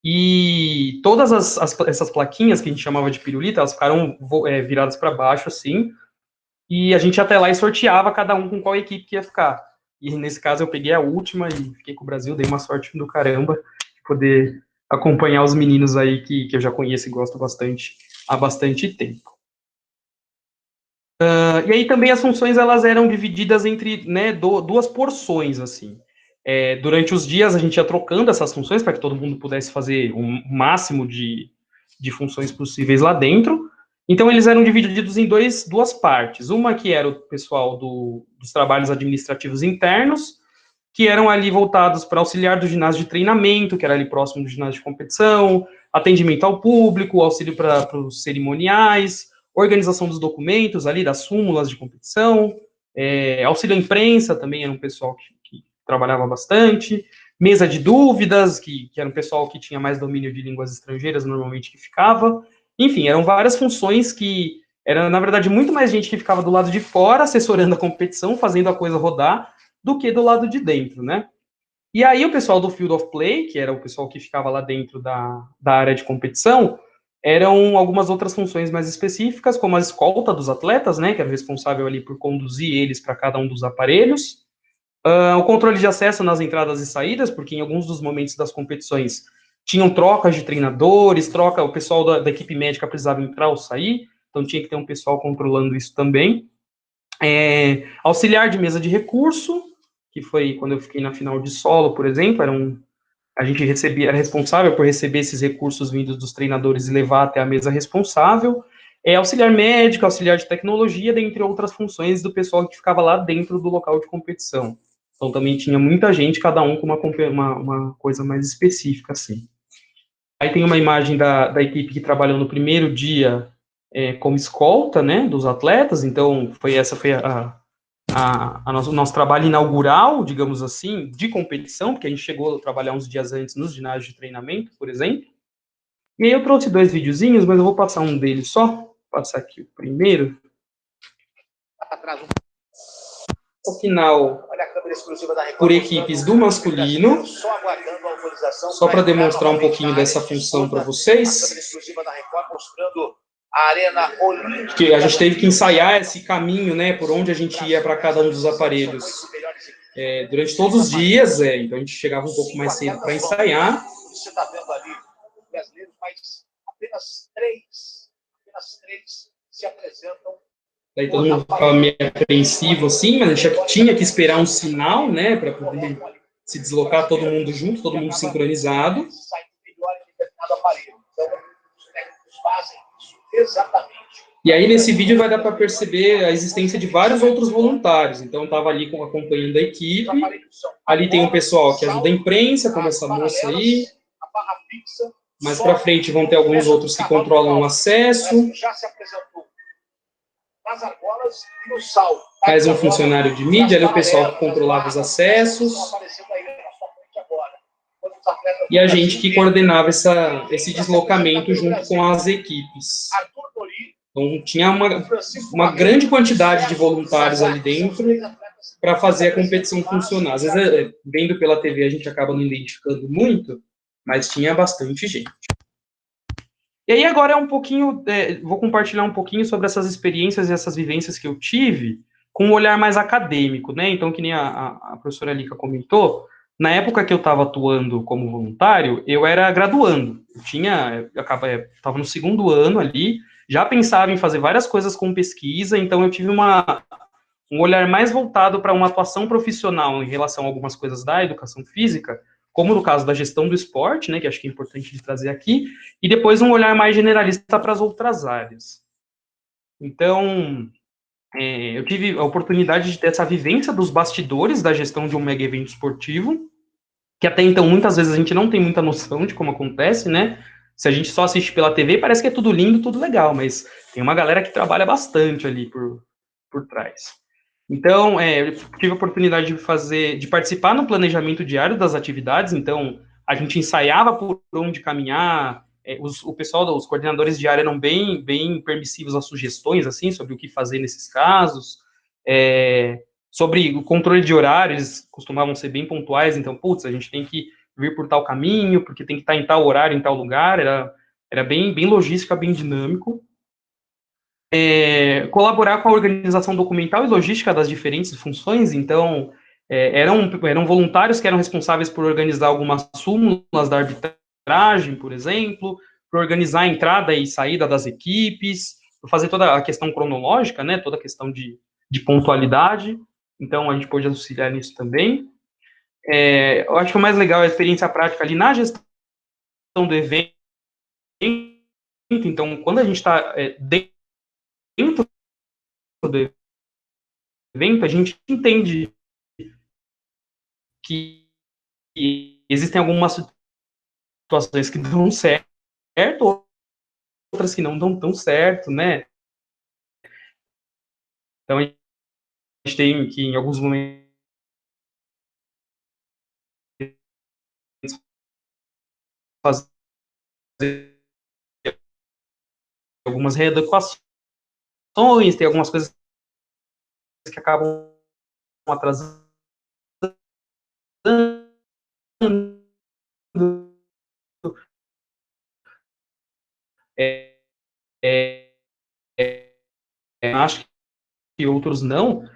E todas essas plaquinhas, que a gente chamava de pirulita, elas ficaram viradas para baixo, assim, e a gente ia até lá e sorteava cada um com qual equipe que ia ficar. E nesse caso eu peguei a última e fiquei com o Brasil, dei uma sorte do caramba de poder acompanhar os meninos aí que eu já conheço e gosto bastante há bastante tempo. E aí também as funções, elas eram divididas entre, né, 2 porções, assim. Durante os dias a gente ia trocando essas funções para que todo mundo pudesse fazer o máximo de funções possíveis lá dentro. Então eles eram divididos em 2 partes. Uma que era o pessoal dos trabalhos administrativos internos, que eram ali voltados para auxiliar do ginásio de treinamento, que era ali próximo do ginásio de competição, atendimento ao público, auxílio para os cerimoniais, organização dos documentos ali, das súmulas de competição, auxílio à imprensa também era um pessoal que trabalhava bastante, mesa de dúvidas, que era um pessoal que tinha mais domínio de línguas estrangeiras, normalmente, que ficava. Enfim, eram várias funções que era, na verdade, muito mais gente que ficava do lado de fora, assessorando a competição, fazendo a coisa rodar, do que do lado de dentro, né? E aí o pessoal do Field of Play, que era o pessoal que ficava lá dentro da área de competição, eram algumas outras funções mais específicas, como a escolta dos atletas, né, que era responsável ali por conduzir eles para cada um dos aparelhos, o controle de acesso nas entradas e saídas, porque em alguns dos momentos das competições tinham trocas de treinadores, o pessoal da equipe médica precisava entrar ou sair, então tinha que ter um pessoal controlando isso também. Auxiliar de mesa de recurso, que foi quando eu fiquei na final de solo, por exemplo, a gente era responsável por receber esses recursos vindos dos treinadores e levar até a mesa responsável. Auxiliar médico, auxiliar de tecnologia, dentre outras funções do pessoal que ficava lá dentro do local de competição. Então também tinha muita gente, cada um com uma coisa mais específica, assim. Aí tem uma imagem da equipe que trabalhou no primeiro dia como escolta, né, dos atletas. Então essa foi o nosso trabalho inaugural, digamos assim, de competição, porque a gente chegou a trabalhar uns dias antes nos ginásios de treinamento, por exemplo. E aí eu trouxe 2 videozinhos, mas eu vou passar um deles só. Vou passar aqui o primeiro. O final, por equipes do masculino, só para demonstrar um pouquinho dessa função para vocês. Que a gente teve que ensaiar esse caminho, né, por onde a gente ia para cada um dos aparelhos durante todos os dias, então a gente chegava um pouco mais cedo para ensaiar. Você está vendo ali brasileiros, mas apenas três se apresentam Daí todo mundo ficava meio apreensivo, assim, mas a gente tinha que esperar um sinal, né, para poder se deslocar todo mundo junto, todo mundo sincronizado. E aí, nesse vídeo, vai dar para perceber a existência de vários outros voluntários. Então, eu estava ali acompanhando a equipe. Ali tem um pessoal que ajuda a imprensa, como essa moça aí. Mais para frente vão ter alguns outros que controlam o acesso. Mais um funcionário de mídia, ali o pessoal que controlava os acessos. E a gente que coordenava esse deslocamento junto com as equipes. Então, tinha uma grande quantidade de voluntários ali dentro para fazer a competição funcionar. Às vezes, vendo pela TV, a gente acaba não identificando muito, mas tinha bastante gente. E aí, agora vou compartilhar um pouquinho sobre essas experiências e essas vivências que eu tive com um olhar mais acadêmico, né? Então, que nem a professora Lica comentou, na época que eu estava atuando como voluntário, eu era graduando. Eu estava no segundo ano ali, já pensava em fazer várias coisas com pesquisa, então eu tive um olhar mais voltado para uma atuação profissional em relação a algumas coisas da educação física, como no caso da gestão do esporte, né, que acho que é importante de trazer aqui, e depois um olhar mais generalista para as outras áreas. Então, eu tive a oportunidade de ter essa vivência dos bastidores da gestão de um mega evento esportivo, que até então, muitas vezes, a gente não tem muita noção de como acontece, né? Se a gente só assiste pela TV, parece que é tudo lindo, tudo legal, mas tem uma galera que trabalha bastante ali por trás. Então, eu tive a oportunidade de participar no planejamento diário das atividades, então, a gente ensaiava por onde caminhar, o pessoal, os coordenadores de área eram bem permissivos às sugestões, assim, sobre o que fazer nesses casos, sobre o controle de horário, eles costumavam ser bem pontuais, então, putz, a gente tem que vir por tal caminho, porque tem que estar em tal horário, em tal lugar, era bem logística, bem dinâmico. Colaborar com a organização documental e logística das diferentes funções, então, eram voluntários que eram responsáveis por organizar algumas súmulas da arbitragem, por exemplo, por organizar a entrada e saída das equipes, por fazer toda a questão cronológica, né, toda a questão de pontualidade, então a gente pôde auxiliar nisso também. Eu acho que o mais legal é a experiência prática ali na gestão do evento, então, quando a gente está dentro do evento, a gente entende que existem algumas situações que dão certo, outras que não dão tão certo, né? Então, a gente tem que, em alguns momentos, fazer algumas readequações, tem algumas coisas que acabam atrasando, acho que outros não.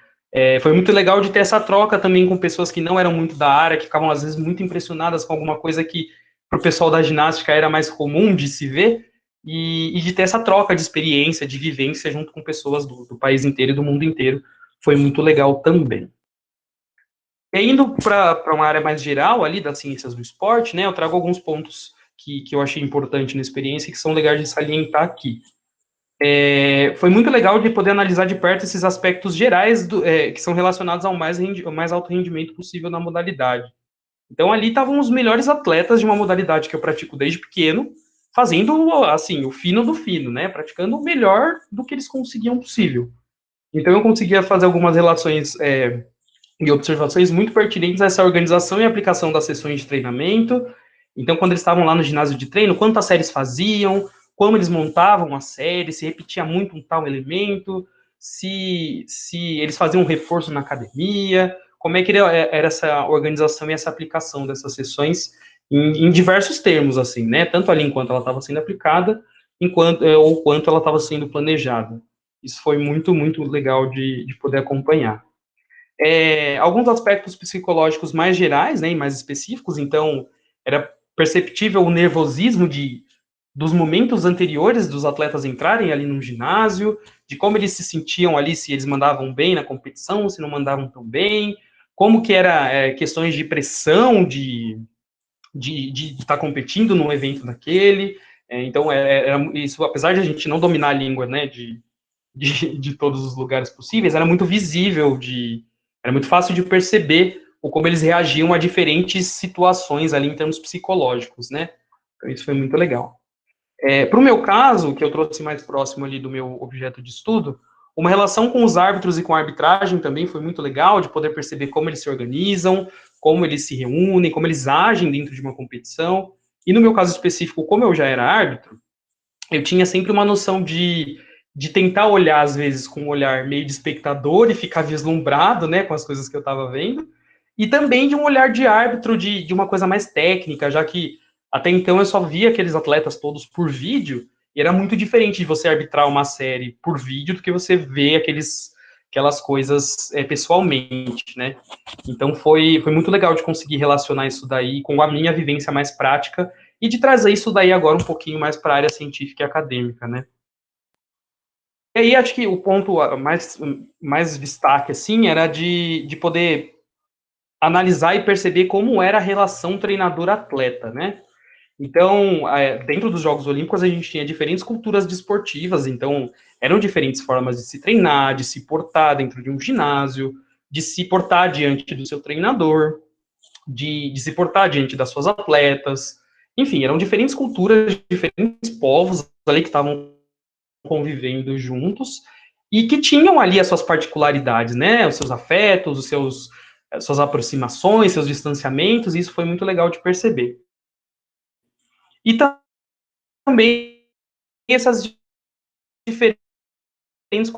Foi muito legal de ter essa troca também com pessoas que não eram muito da área, que ficavam às vezes muito impressionadas com alguma coisa que para o pessoal da ginástica era mais comum de se ver, e de ter essa troca de experiência, de vivência junto com pessoas do país inteiro e do mundo inteiro, foi muito legal também. E indo para uma área mais geral ali das ciências do esporte, né, eu trago alguns pontos que eu achei importante na experiência e que são legais de salientar aqui. Foi muito legal de poder analisar de perto esses aspectos gerais que são relacionados ao mais alto rendimento possível na modalidade. Então, ali estavam os melhores atletas de uma modalidade que eu pratico desde pequeno, fazendo, assim, o fino do fino, né? Praticando o melhor do que eles conseguiam possível. Então, eu conseguia fazer algumas relações e observações muito pertinentes a essa organização e aplicação das sessões de treinamento. Então, quando eles estavam lá no ginásio de treino, quantas séries faziam, como eles montavam a série, se repetia muito um tal elemento, se eles faziam um reforço na academia, como é que era essa organização e essa aplicação dessas sessões em diversos termos, assim, né? Tanto ali enquanto ela estava sendo aplicada, ou quanto ela estava sendo planejada. Isso foi muito, muito legal de poder acompanhar. Alguns aspectos psicológicos mais gerais, né, e mais específicos, então, era perceptível o nervosismo de dos momentos anteriores dos atletas entrarem ali no ginásio, de como eles se sentiam ali, se eles mandavam bem na competição, se não mandavam tão bem, como que era questões de pressão, de estar competindo num evento daquele. Então, era isso, apesar de a gente não dominar a língua, né, de todos os lugares possíveis, era muito visível, era muito fácil de perceber como eles reagiam a diferentes situações ali em termos psicológicos, né? Então, isso foi muito legal. Para o meu caso, que eu trouxe mais próximo ali do meu objeto de estudo, uma relação com os árbitros e com a arbitragem também foi muito legal, de poder perceber como eles se organizam, como eles se reúnem, como eles agem dentro de uma competição. E no meu caso específico, como eu já era árbitro, eu tinha sempre uma noção de tentar olhar, às vezes, com um olhar meio de espectador e ficar vislumbrado, né, com as coisas que eu estava vendo, e também de um olhar de árbitro, de uma coisa mais técnica, já que até então eu só via aqueles atletas todos por vídeo, e era muito diferente de você arbitrar uma série por vídeo do que você ver aquelas coisas pessoalmente, né? Então foi muito legal de conseguir relacionar isso daí com a minha vivência mais prática e de trazer isso daí agora um pouquinho mais para a área científica e acadêmica, né? E aí acho que o ponto mais destaque, assim, era de poder analisar e perceber como era a relação treinador-atleta, né? Então, dentro dos Jogos Olímpicos, a gente tinha diferentes culturas desportivas, então, eram diferentes formas de se treinar, de se portar dentro de um ginásio, de se portar diante do seu treinador, de se portar diante das suas atletas, enfim, eram diferentes culturas, diferentes povos ali que estavam convivendo juntos, e que tinham ali as suas particularidades, né, os seus afetos, suas aproximações, seus distanciamentos, e isso foi muito legal de perceber. E também essas diferentes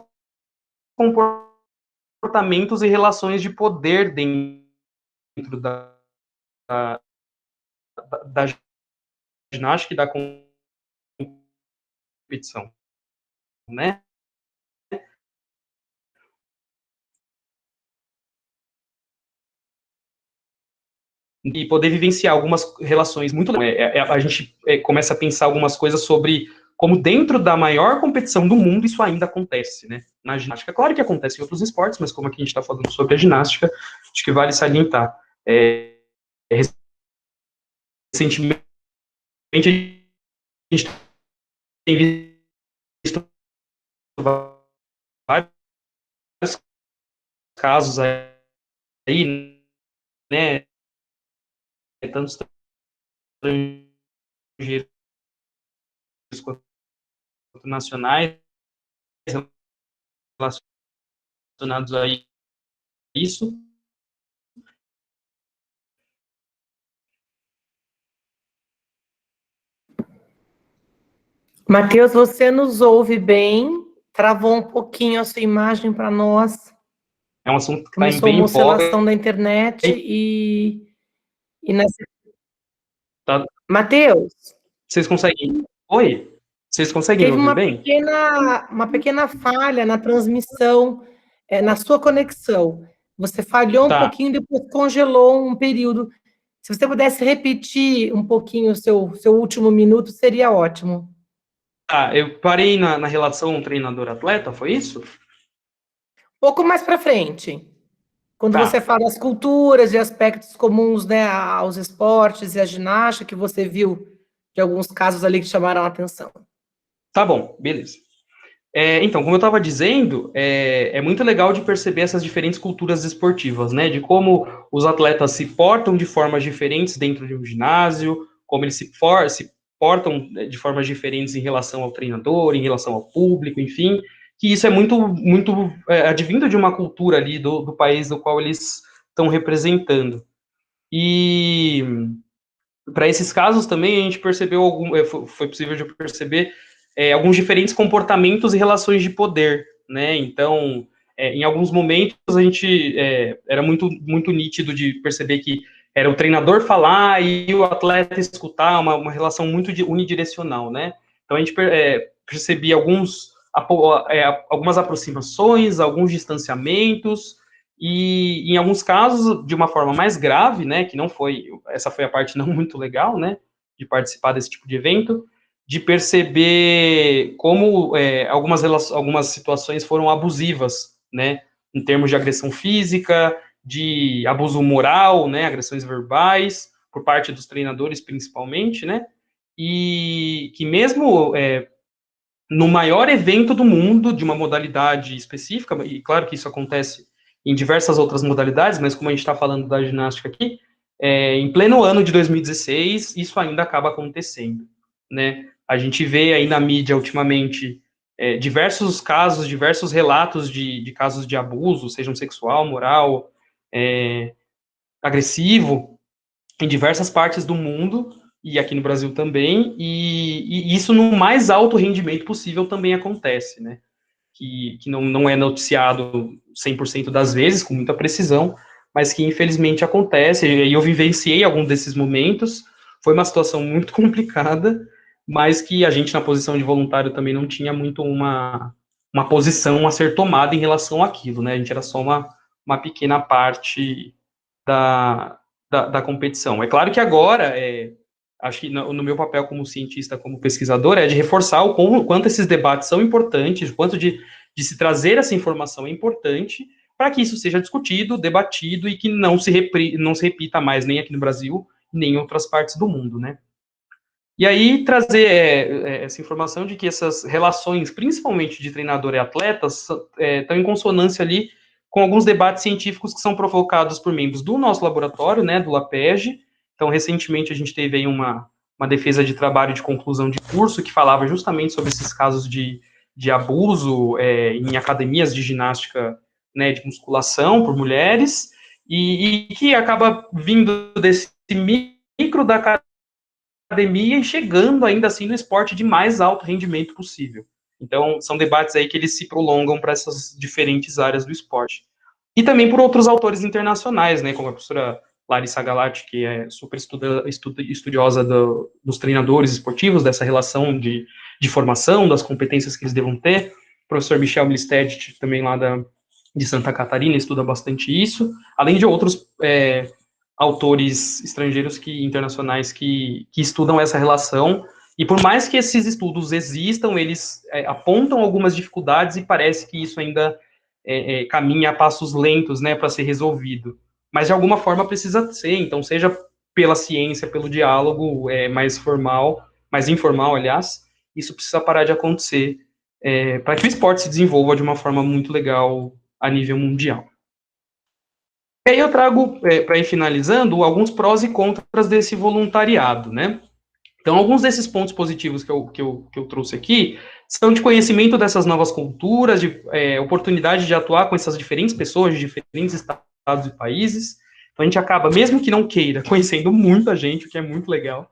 comportamentos e relações de poder dentro da ginástica e da competição, né? E poder vivenciar algumas relações muito... a gente começa a pensar algumas coisas sobre como dentro da maior competição do mundo isso ainda acontece, né? Na ginástica. Claro que acontece em outros esportes, mas como aqui a gente está falando sobre a ginástica, acho que vale salientar. Recentemente, a gente tem visto vários casos aí, né? Tanto estrangeiros quanto nacionais relacionados a isso. Matheus, você nos ouve bem? Travou um pouquinho a sua imagem para nós. É um assunto que está Começou bem uma em voga. oscilação da internet e nessa... Tá. Matheus? Vocês conseguem... Oi? Vocês conseguem me Teve ouvir bem? uma pequena falha na transmissão, na sua conexão. Você falhou um Tá. pouquinho, depois congelou um período. Se você pudesse repetir um pouquinho o seu último minuto, seria ótimo. Tá, eu parei na relação treinador-atleta, foi isso? Um pouco mais para frente. Quando Tá. você fala das culturas e aspectos comuns, né, aos esportes e à ginástica, que você viu de alguns casos ali que chamaram a atenção. Tá bom, beleza. Então, como eu estava dizendo, é muito legal de perceber essas diferentes culturas esportivas, né? De como os atletas se portam de formas diferentes dentro de um ginásio, como eles se portam de formas diferentes em relação ao treinador, em relação ao público, enfim, que isso é muito advindo de uma cultura ali do país do qual eles estão representando. E para esses casos também a gente percebeu foi possível de perceber alguns diferentes comportamentos e relações de poder, né? Então, em alguns momentos a gente era muito nítido de perceber que era o treinador falar e o atleta escutar, uma relação muito unidirecional, né? Então a gente percebia algumas aproximações, alguns distanciamentos, e em alguns casos, de uma forma mais grave, né, essa foi a parte não muito legal, né, de participar desse tipo de evento, de perceber como algumas situações foram abusivas, né, em termos de agressão física, de abuso moral, né, agressões verbais, por parte dos treinadores principalmente, né, e que mesmo no maior evento do mundo, de uma modalidade específica, e claro que isso acontece em diversas outras modalidades, mas como a gente está falando da ginástica aqui, em pleno ano de 2016, isso ainda acaba acontecendo, né? A gente vê aí na mídia, ultimamente, diversos casos, diversos relatos de casos de abuso, sejam sexual, moral, agressivo, em diversas partes do mundo, e aqui no Brasil também, e isso no mais alto rendimento possível também acontece, né? Que não é noticiado 100% das vezes, com muita precisão, mas que infelizmente acontece, e eu vivenciei algum desses momentos, foi uma situação muito complicada, mas que a gente, na posição de voluntário, também não tinha muito uma posição a ser tomada em relação àquilo, né? A gente era só uma pequena parte da competição. É claro que agora, acho que no meu papel como cientista, como pesquisador, é de reforçar o quanto esses debates são importantes, o quanto de se trazer essa informação é importante, para que isso seja discutido, debatido, e que não se repita mais, nem aqui no Brasil, nem em outras partes do mundo, né? E aí, trazer essa informação de que essas relações, principalmente de treinador e atletas, estão em consonância ali com alguns debates científicos que são provocados por membros do nosso laboratório, né, do LAPEG. Então, recentemente, a gente teve aí uma defesa de trabalho de conclusão de curso que falava justamente sobre esses casos de abuso em academias de ginástica, né, de musculação por mulheres, e que acaba vindo desse micro da academia e chegando ainda assim no esporte de mais alto rendimento possível. Então, são debates aí que eles se prolongam para essas diferentes áreas do esporte. E também por outros autores internacionais, né, como a professora Larissa Galati, que é super estudiosa dos treinadores esportivos, dessa relação de formação, das competências que eles devam ter. O professor Michel Milstedt, também lá de Santa Catarina, estuda bastante isso, além de outros autores estrangeiros internacionais que estudam essa relação, e por mais que esses estudos existam, eles apontam algumas dificuldades, e parece que isso ainda caminha a passos lentos, né, para ser resolvido. Mas de alguma forma precisa ser, então, seja pela ciência, pelo diálogo mais formal, mais informal, aliás, isso precisa parar de acontecer para que o esporte se desenvolva de uma forma muito legal a nível mundial. E aí eu trago, para ir finalizando, alguns prós e contras desse voluntariado, né? Então, alguns desses pontos positivos que eu trouxe aqui são de conhecimento dessas novas culturas, de oportunidade de atuar com essas diferentes pessoas de diferentes estados e países. Então, a gente acaba, mesmo que não queira, conhecendo muita gente, o que é muito legal.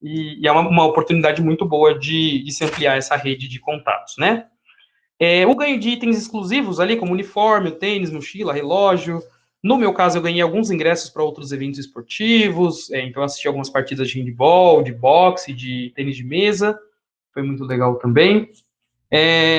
E é uma oportunidade muito boa de se ampliar essa rede de contatos, né? O ganho de itens exclusivos ali, como uniforme, tênis, mochila, relógio. No meu caso, eu ganhei alguns ingressos para outros eventos esportivos, então eu assisti algumas partidas de handball, de boxe, de tênis de mesa, foi muito legal também.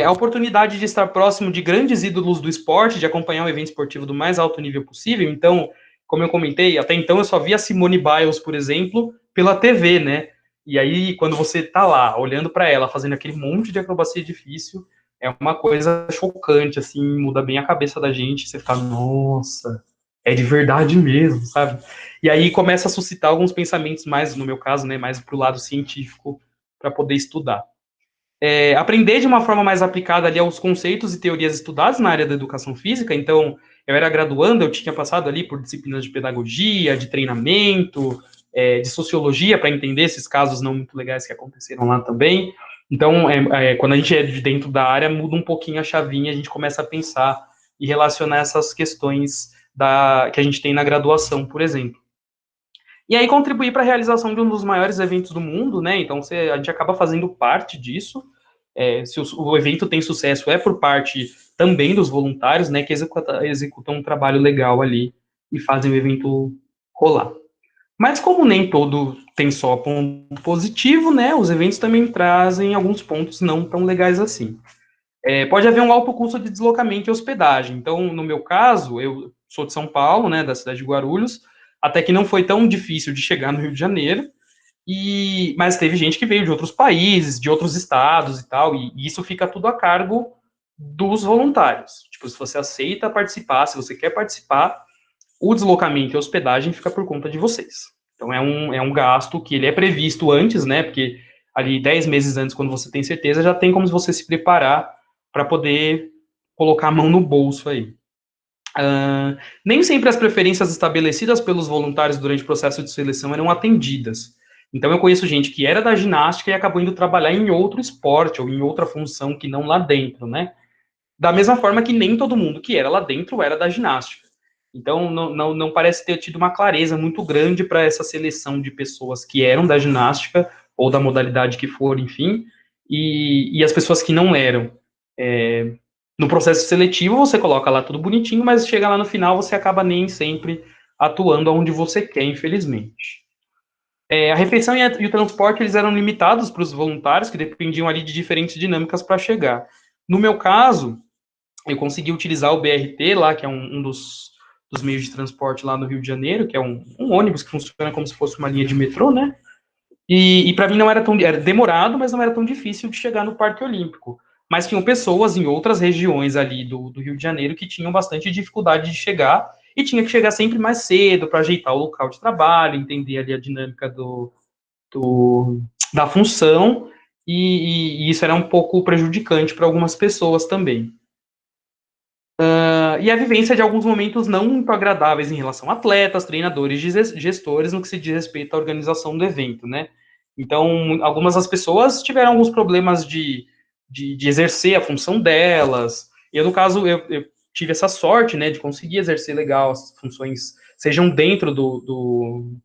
A oportunidade de estar próximo de grandes ídolos do esporte, de acompanhar um evento esportivo do mais alto nível possível. Então, como eu comentei, até então eu só via Simone Biles, por exemplo, pela TV, né? E aí, quando você tá lá, olhando para ela, fazendo aquele monte de acrobacia difícil, é uma coisa chocante, assim, muda bem a cabeça da gente, você fica, nossa, é de verdade mesmo, sabe? E aí começa a suscitar alguns pensamentos mais, no meu caso, né, mais pro lado científico, para poder estudar. Aprender de uma forma mais aplicada ali aos conceitos e teorias estudados na área da educação física. Então, eu era graduando, eu tinha passado ali por disciplinas de pedagogia, de treinamento, de sociologia, para entender esses casos não muito legais que aconteceram lá também. Então, quando a gente é de dentro da área, muda um pouquinho a chavinha, a gente começa a pensar e relacionar essas questões que a gente tem na graduação, por exemplo. E aí contribuir para a realização de um dos maiores eventos do mundo, né? Então, a gente acaba fazendo parte disso. Se o evento tem sucesso, é por parte também dos voluntários, né? Que executam um trabalho legal ali e fazem o evento rolar. Mas como nem todo tem só ponto positivo, né? Os eventos também trazem alguns pontos não tão legais assim. Pode haver um alto custo de deslocamento e hospedagem. Então, no meu caso, eu sou de São Paulo, né, da cidade de Guarulhos, até que não foi tão difícil de chegar no Rio de Janeiro, Mas teve gente que veio de outros países, de outros estados e tal, e isso fica tudo a cargo dos voluntários. Tipo, se você aceita participar, se você quer participar, o deslocamento e a hospedagem fica por conta de vocês. Então, é um gasto que ele é previsto antes, né, porque ali 10 meses antes, quando você tem certeza, já tem como você se preparar para poder colocar a mão no bolso aí. Nem sempre as preferências estabelecidas pelos voluntários durante o processo de seleção eram atendidas. Então, eu conheço gente que era da ginástica e acabou indo trabalhar em outro esporte ou em outra função que não lá dentro, né? Da mesma forma que nem todo mundo que era lá dentro era da ginástica. Então, não parece ter tido uma clareza muito grande para essa seleção de pessoas que eram da ginástica ou da modalidade que for, enfim, e as pessoas que não eram. No processo seletivo, você coloca lá tudo bonitinho, mas chega lá no final, você acaba nem sempre atuando onde você quer, infelizmente. A refeição e o transporte, eles eram limitados para os voluntários, que dependiam ali de diferentes dinâmicas para chegar. No meu caso, eu consegui utilizar o BRT lá, que é um dos meios de transporte lá no Rio de Janeiro, que é um ônibus que funciona como se fosse uma linha de metrô, né? E para mim não era era demorado, mas não era tão difícil de chegar no Parque Olímpico. Mas tinham pessoas em outras regiões ali do Rio de Janeiro que tinham bastante dificuldade de chegar, e tinha que chegar sempre mais cedo para ajeitar o local de trabalho, entender ali a dinâmica da função, e isso era um pouco prejudicante para algumas pessoas também. E a vivência de alguns momentos não muito agradáveis em relação a atletas, treinadores, gestores, no que se diz respeito à organização do evento, né? Então, algumas das pessoas tiveram alguns problemas de exercer a função delas. Eu, no caso, eu tive essa sorte, né, de conseguir exercer legal as funções, sejam dentro do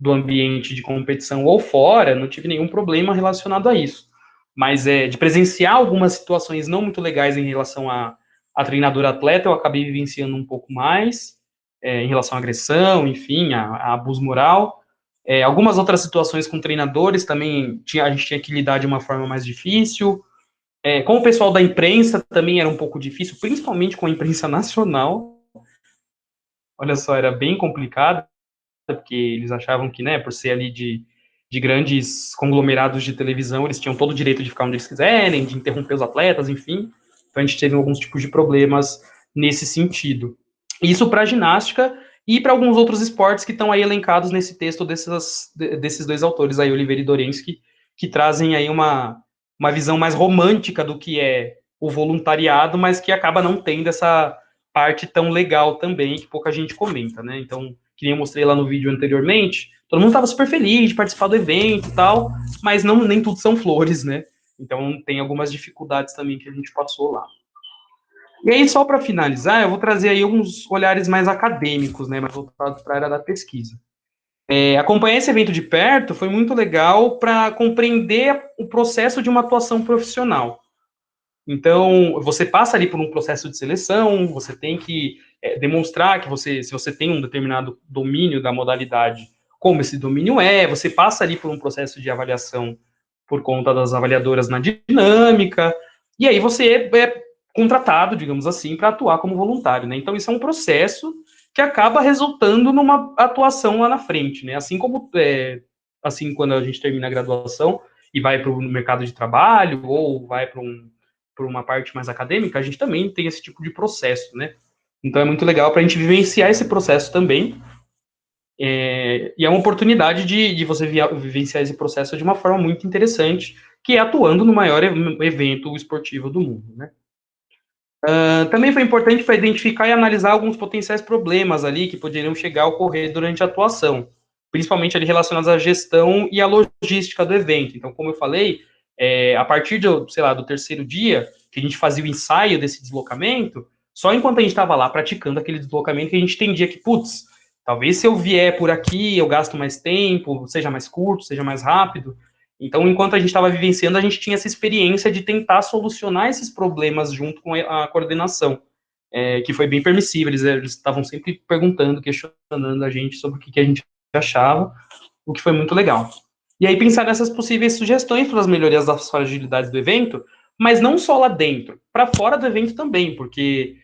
ambiente de competição ou fora, não tive nenhum problema relacionado a isso. Mas de presenciar algumas situações não muito legais em relação a treinador atleta, eu acabei vivenciando um pouco mais, em relação à agressão, enfim, a abuso moral. Algumas outras situações com treinadores também a gente tinha que lidar de uma forma mais difícil. Com o pessoal da imprensa também era um pouco difícil, principalmente com a imprensa nacional. Olha só, era bem complicado, porque eles achavam que, né, por ser ali de grandes conglomerados de televisão, eles tinham todo o direito de ficar onde eles quiserem, de interromper os atletas, enfim. Então, a gente teve alguns tipos de problemas nesse sentido. Isso para a ginástica e para alguns outros esportes que estão aí elencados nesse texto desses dois autores, aí, Oliveira e Dorensky, que trazem aí uma visão mais romântica do que é o voluntariado, mas que acaba não tendo essa parte tão legal também, que pouca gente comenta, né? Então, que nem eu mostrei lá no vídeo anteriormente, todo mundo estava super feliz de participar do evento e tal, mas nem tudo são flores, né? Então, tem algumas dificuldades também que a gente passou lá. E aí, só para finalizar, eu vou trazer aí alguns olhares mais acadêmicos, né, mais voltados para a área da pesquisa. Acompanhar esse evento de perto foi muito legal para compreender o processo de uma atuação profissional. Então, você passa ali por um processo de seleção, você tem que demonstrar que se você tem um determinado domínio da modalidade, como esse domínio você passa ali por um processo de avaliação por conta das avaliadoras na dinâmica, e aí você é contratado, digamos assim, para atuar como voluntário, né? Então, isso é um processo que acaba resultando numa atuação lá na frente, né? Assim como, assim, quando a gente termina a graduação e vai para o mercado de trabalho, ou vai para uma parte mais acadêmica, a gente também tem esse tipo de processo, né? Então, é muito legal para a gente vivenciar esse processo também, e é uma oportunidade de você vivenciar esse processo de uma forma muito interessante, que é atuando no maior evento esportivo do mundo, né? Também foi importante para identificar e analisar alguns potenciais problemas ali que poderiam chegar a ocorrer durante a atuação, principalmente ali relacionados à gestão e à logística do evento. Então, como eu falei, a partir do terceiro dia, que a gente fazia o ensaio desse deslocamento, só enquanto a gente estava lá praticando aquele deslocamento que a gente entendia que, putz, talvez se eu vier por aqui, eu gasto mais tempo, seja mais curto, seja mais rápido. Então, enquanto a gente estava vivenciando, a gente tinha essa experiência de tentar solucionar esses problemas junto com a coordenação, que foi bem permissível. Eles estavam sempre perguntando, questionando a gente sobre o que a gente achava, o que foi muito legal. E aí, pensar nessas possíveis sugestões para as melhorias das fragilidades do evento, mas não só lá dentro, para fora do evento também, porque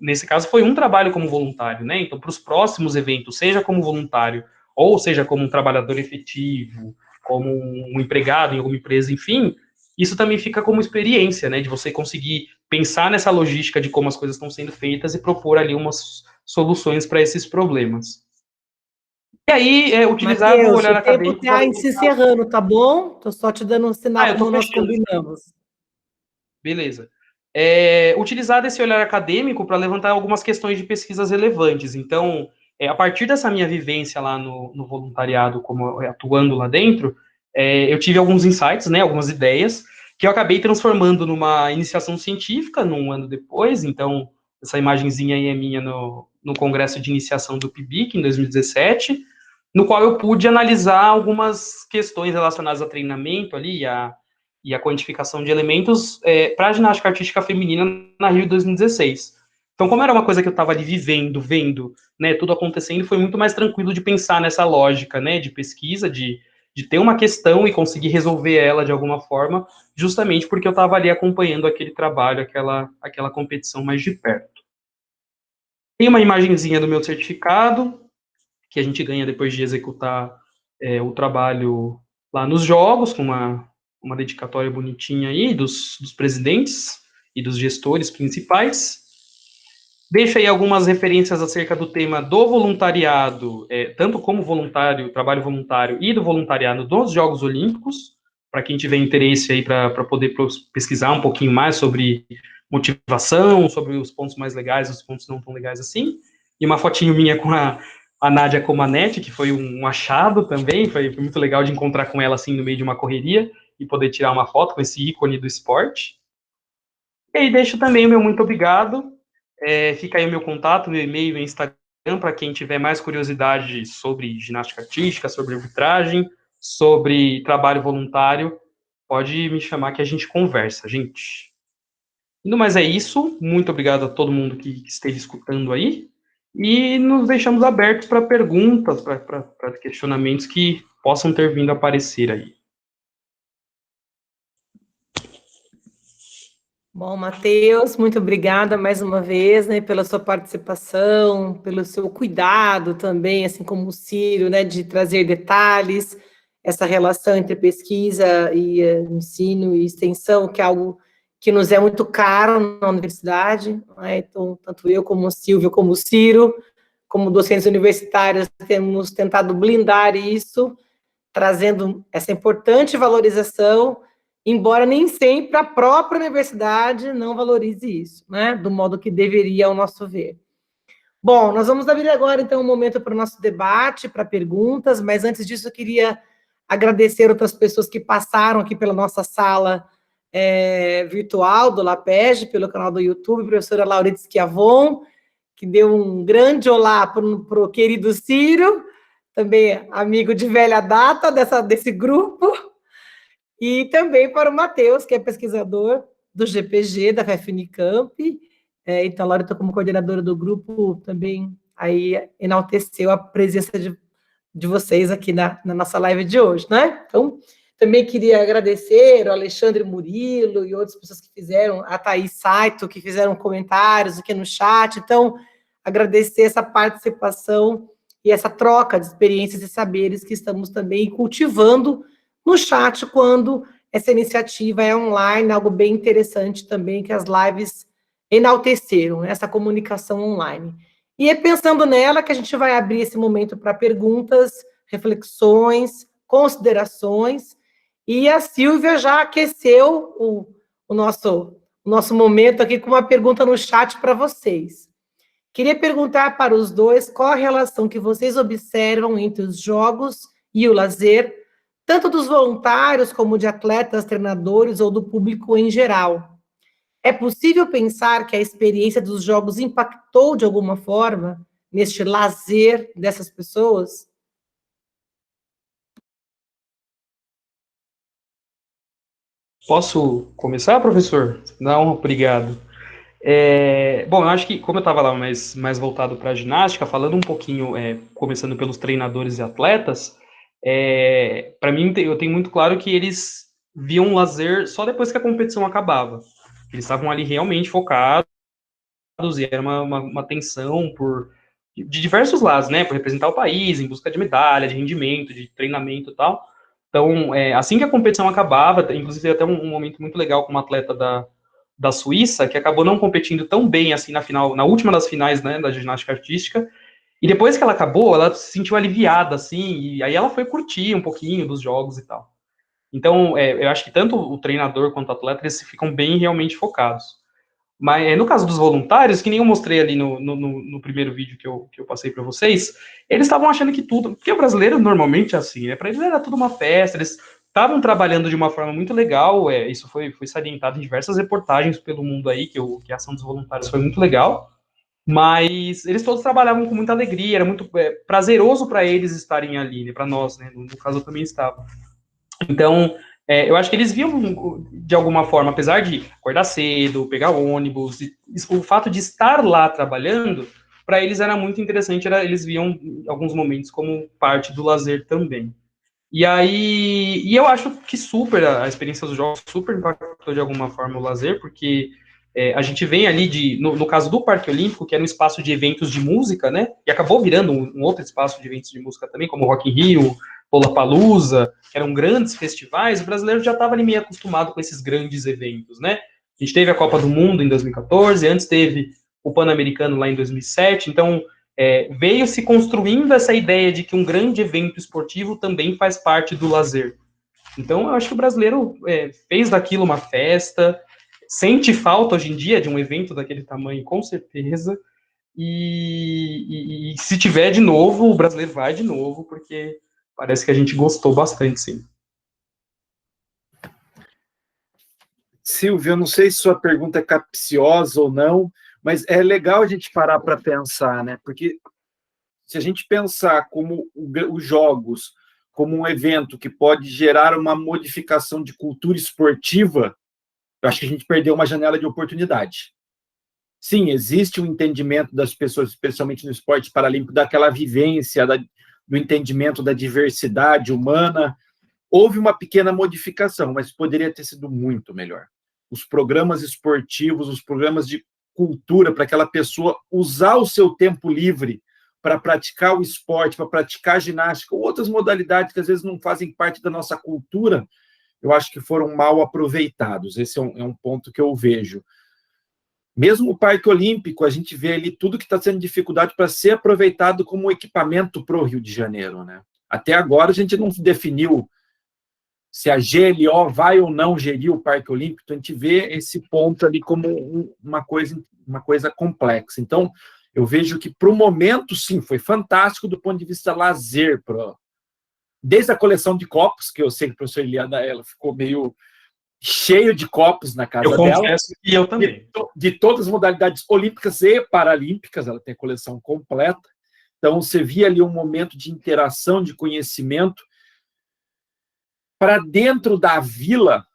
nesse caso foi um trabalho como voluntário, né? Então, para os próximos eventos, seja como voluntário ou seja, como um trabalhador efetivo, como um empregado em alguma empresa, enfim, isso também fica como experiência, né, de você conseguir pensar nessa logística de como as coisas estão sendo feitas e propor ali umas soluções para esses problemas. E aí, utilizar o Matheus, olhar o tempo acadêmico para está se encerrando, tá bom? Estou só te dando um sinal eu tô como nós fechando. combinamos. Beleza. Utilizar desse olhar acadêmico para levantar algumas questões de pesquisas relevantes. Então, a partir dessa minha vivência lá no voluntariado, como atuando lá dentro, eu tive alguns insights, né, algumas ideias, que eu acabei transformando numa iniciação científica num ano depois. Então, essa imagenzinha aí é minha no congresso de iniciação do PIBIC, em 2017, no qual eu pude analisar algumas questões relacionadas a treinamento ali, e a quantificação de elementos para a ginástica artística feminina na Rio 2016. Então, como era uma coisa que eu estava ali vivendo, vendo, né, tudo acontecendo, foi muito mais tranquilo de pensar nessa lógica, né, de pesquisa, de ter uma questão e conseguir resolver ela de alguma forma, justamente porque eu estava ali acompanhando aquele trabalho, aquela competição mais de perto. Tem uma imagenzinha do meu certificado, que a gente ganha depois de executar o trabalho lá nos jogos, com uma dedicatória bonitinha aí dos presidentes e dos gestores principais. Deixa aí algumas referências acerca do tema do voluntariado, tanto como voluntário, trabalho voluntário e do voluntariado dos Jogos Olímpicos, para quem tiver interesse aí para poder pesquisar um pouquinho mais sobre motivação, sobre os pontos mais legais, os pontos não tão legais assim. E uma fotinho minha com a Nádia Comaneci, que foi um achado também, foi muito legal de encontrar com ela assim no meio de uma correria e poder tirar uma foto com esse ícone do esporte. E aí deixo também o meu muito obrigado, fica aí o meu contato, meu e-mail e Instagram, para quem tiver mais curiosidade sobre ginástica artística, sobre arbitragem, sobre trabalho voluntário, pode me chamar que a gente conversa, gente. No mais é isso, muito obrigado a todo mundo que esteve escutando aí, e nos deixamos abertos para perguntas, para questionamentos que possam ter vindo a aparecer aí. Bom, Matheus, muito obrigada mais uma vez, né, pela sua participação, pelo seu cuidado também, assim como o Círio, né, de trazer detalhes, essa relação entre pesquisa e ensino e extensão, que é algo que nos é muito caro na universidade, né? Então, tanto eu como o Silvio, como o Ciro, como docentes universitários, temos tentado blindar isso, trazendo essa importante valorização, embora nem sempre a própria universidade não valorize isso, né, do modo que deveria, ao nosso ver. Bom, nós vamos abrir agora, então, um momento para o nosso debate, para perguntas, mas antes disso eu queria agradecer outras pessoas que passaram aqui pela nossa sala virtual do LAPEG, pelo canal do YouTube, a professora Laurita Schiavon, que deu um grande olá para o querido Ciro, também amigo de velha data desse grupo, e também para o Matheus, que é pesquisador do GPG, da FEF-Unicamp. Então, a Laura, como coordenadora do grupo, também aí enalteceu a presença de vocês aqui na nossa live de hoje, né? Então, também queria agradecer o Alexandre Murilo e outras pessoas que fizeram, a Thaís Saito, que fizeram comentários aqui no chat. Então, agradecer essa participação e essa troca de experiências e saberes que estamos também cultivando no chat, quando essa iniciativa é online, algo bem interessante também, que as lives enalteceram, essa comunicação online. E é pensando nela que a gente vai abrir esse momento para perguntas, reflexões, considerações, e a Silvia já aqueceu o nosso momento aqui com uma pergunta no chat para vocês. Queria perguntar para os dois qual a relação que vocês observam entre os jogos e o lazer, tanto dos voluntários como de atletas, treinadores ou do público em geral. É possível pensar que a experiência dos jogos impactou de alguma forma neste lazer dessas pessoas? Posso começar, professor? Não, obrigado. Bom, eu acho que, como eu estava lá mais voltado para a ginástica, falando um pouquinho, começando pelos treinadores e atletas, para mim, eu tenho muito claro que eles viam lazer só depois que a competição acabava. Eles estavam ali realmente focados e era uma tensão de diversos lados, né, para representar o país, em busca de medalha, de rendimento, de treinamento e tal. Então, assim que a competição acabava, inclusive até um momento muito legal com uma atleta da Suíça, que acabou não competindo tão bem assim na final, na última das finais, né, da ginástica artística, e depois que ela acabou, ela se sentiu aliviada, assim, e aí ela foi curtir um pouquinho dos jogos e tal. Então, eu acho que tanto o treinador quanto o atleta, eles ficam bem realmente focados. Mas no caso dos voluntários, que nem eu mostrei ali no primeiro vídeo que eu passei para vocês, eles estavam achando que tudo, porque o brasileiro normalmente é assim, né? Para eles era tudo uma festa, eles estavam trabalhando de uma forma muito legal, isso foi salientado em diversas reportagens pelo mundo aí, que a ação dos voluntários foi muito legal, mas eles todos trabalhavam com muita alegria, era muito prazeroso para eles estarem ali, né? Para nós, né? No caso eu também estava. Então, eu acho que eles viam, de alguma forma, apesar de acordar cedo, pegar ônibus, o fato de estar lá trabalhando, para eles era muito interessante, eles viam em alguns momentos como parte do lazer também. E eu acho que a experiência dos jogos super impactou de alguma forma o lazer, porque a gente vem ali no caso do Parque Olímpico, que era um espaço de eventos de música, né? E acabou virando um outro espaço de eventos de música também, como o Rock in Rio, Lollapalooza, que eram grandes festivais. O brasileiro já estava ali meio acostumado com esses grandes eventos, né? A gente teve a Copa do Mundo em 2014, antes teve o Pan-Americano lá em 2007, então veio se construindo essa ideia de que um grande evento esportivo também faz parte do lazer. Então, eu acho que o brasileiro fez daquilo uma festa, sente falta hoje em dia de um evento daquele tamanho, com certeza, e se tiver de novo, o brasileiro vai de novo, porque parece que a gente gostou bastante, sim. Silvio, eu não sei se sua pergunta é capciosa ou não, mas é legal a gente parar para pensar, né? Porque se a gente pensar como os jogos, como um evento que pode gerar uma modificação de cultura esportiva, eu acho que a gente perdeu uma janela de oportunidade. Sim, existe um entendimento das pessoas, especialmente no esporte paralímpico, daquela vivência, do entendimento da diversidade humana. Houve uma pequena modificação, mas poderia ter sido muito melhor. Os programas esportivos, os programas de cultura, para aquela pessoa usar o seu tempo livre para praticar o esporte, para praticar a ginástica, ou outras modalidades que às vezes não fazem parte da nossa cultura, eu acho que foram mal aproveitados. Esse é um ponto que eu vejo. Mesmo o Parque Olímpico, a gente vê ali tudo que está sendo dificuldade para ser aproveitado como equipamento para o Rio de Janeiro, né? Até agora a gente não definiu se a GLO vai ou não gerir o Parque Olímpico, então a gente vê esse ponto ali como uma coisa complexa. Então, eu vejo que, para o momento, sim, foi fantástico do ponto de vista lazer. Desde a coleção de copos, que eu sei que a professora Eliana ela ficou meio cheio de copos na casa dela. Eu confesso que eu também. De todas as modalidades olímpicas e paralímpicas, ela tem a coleção completa. Então, você via ali um momento de interação, de conhecimento. Para dentro da vila,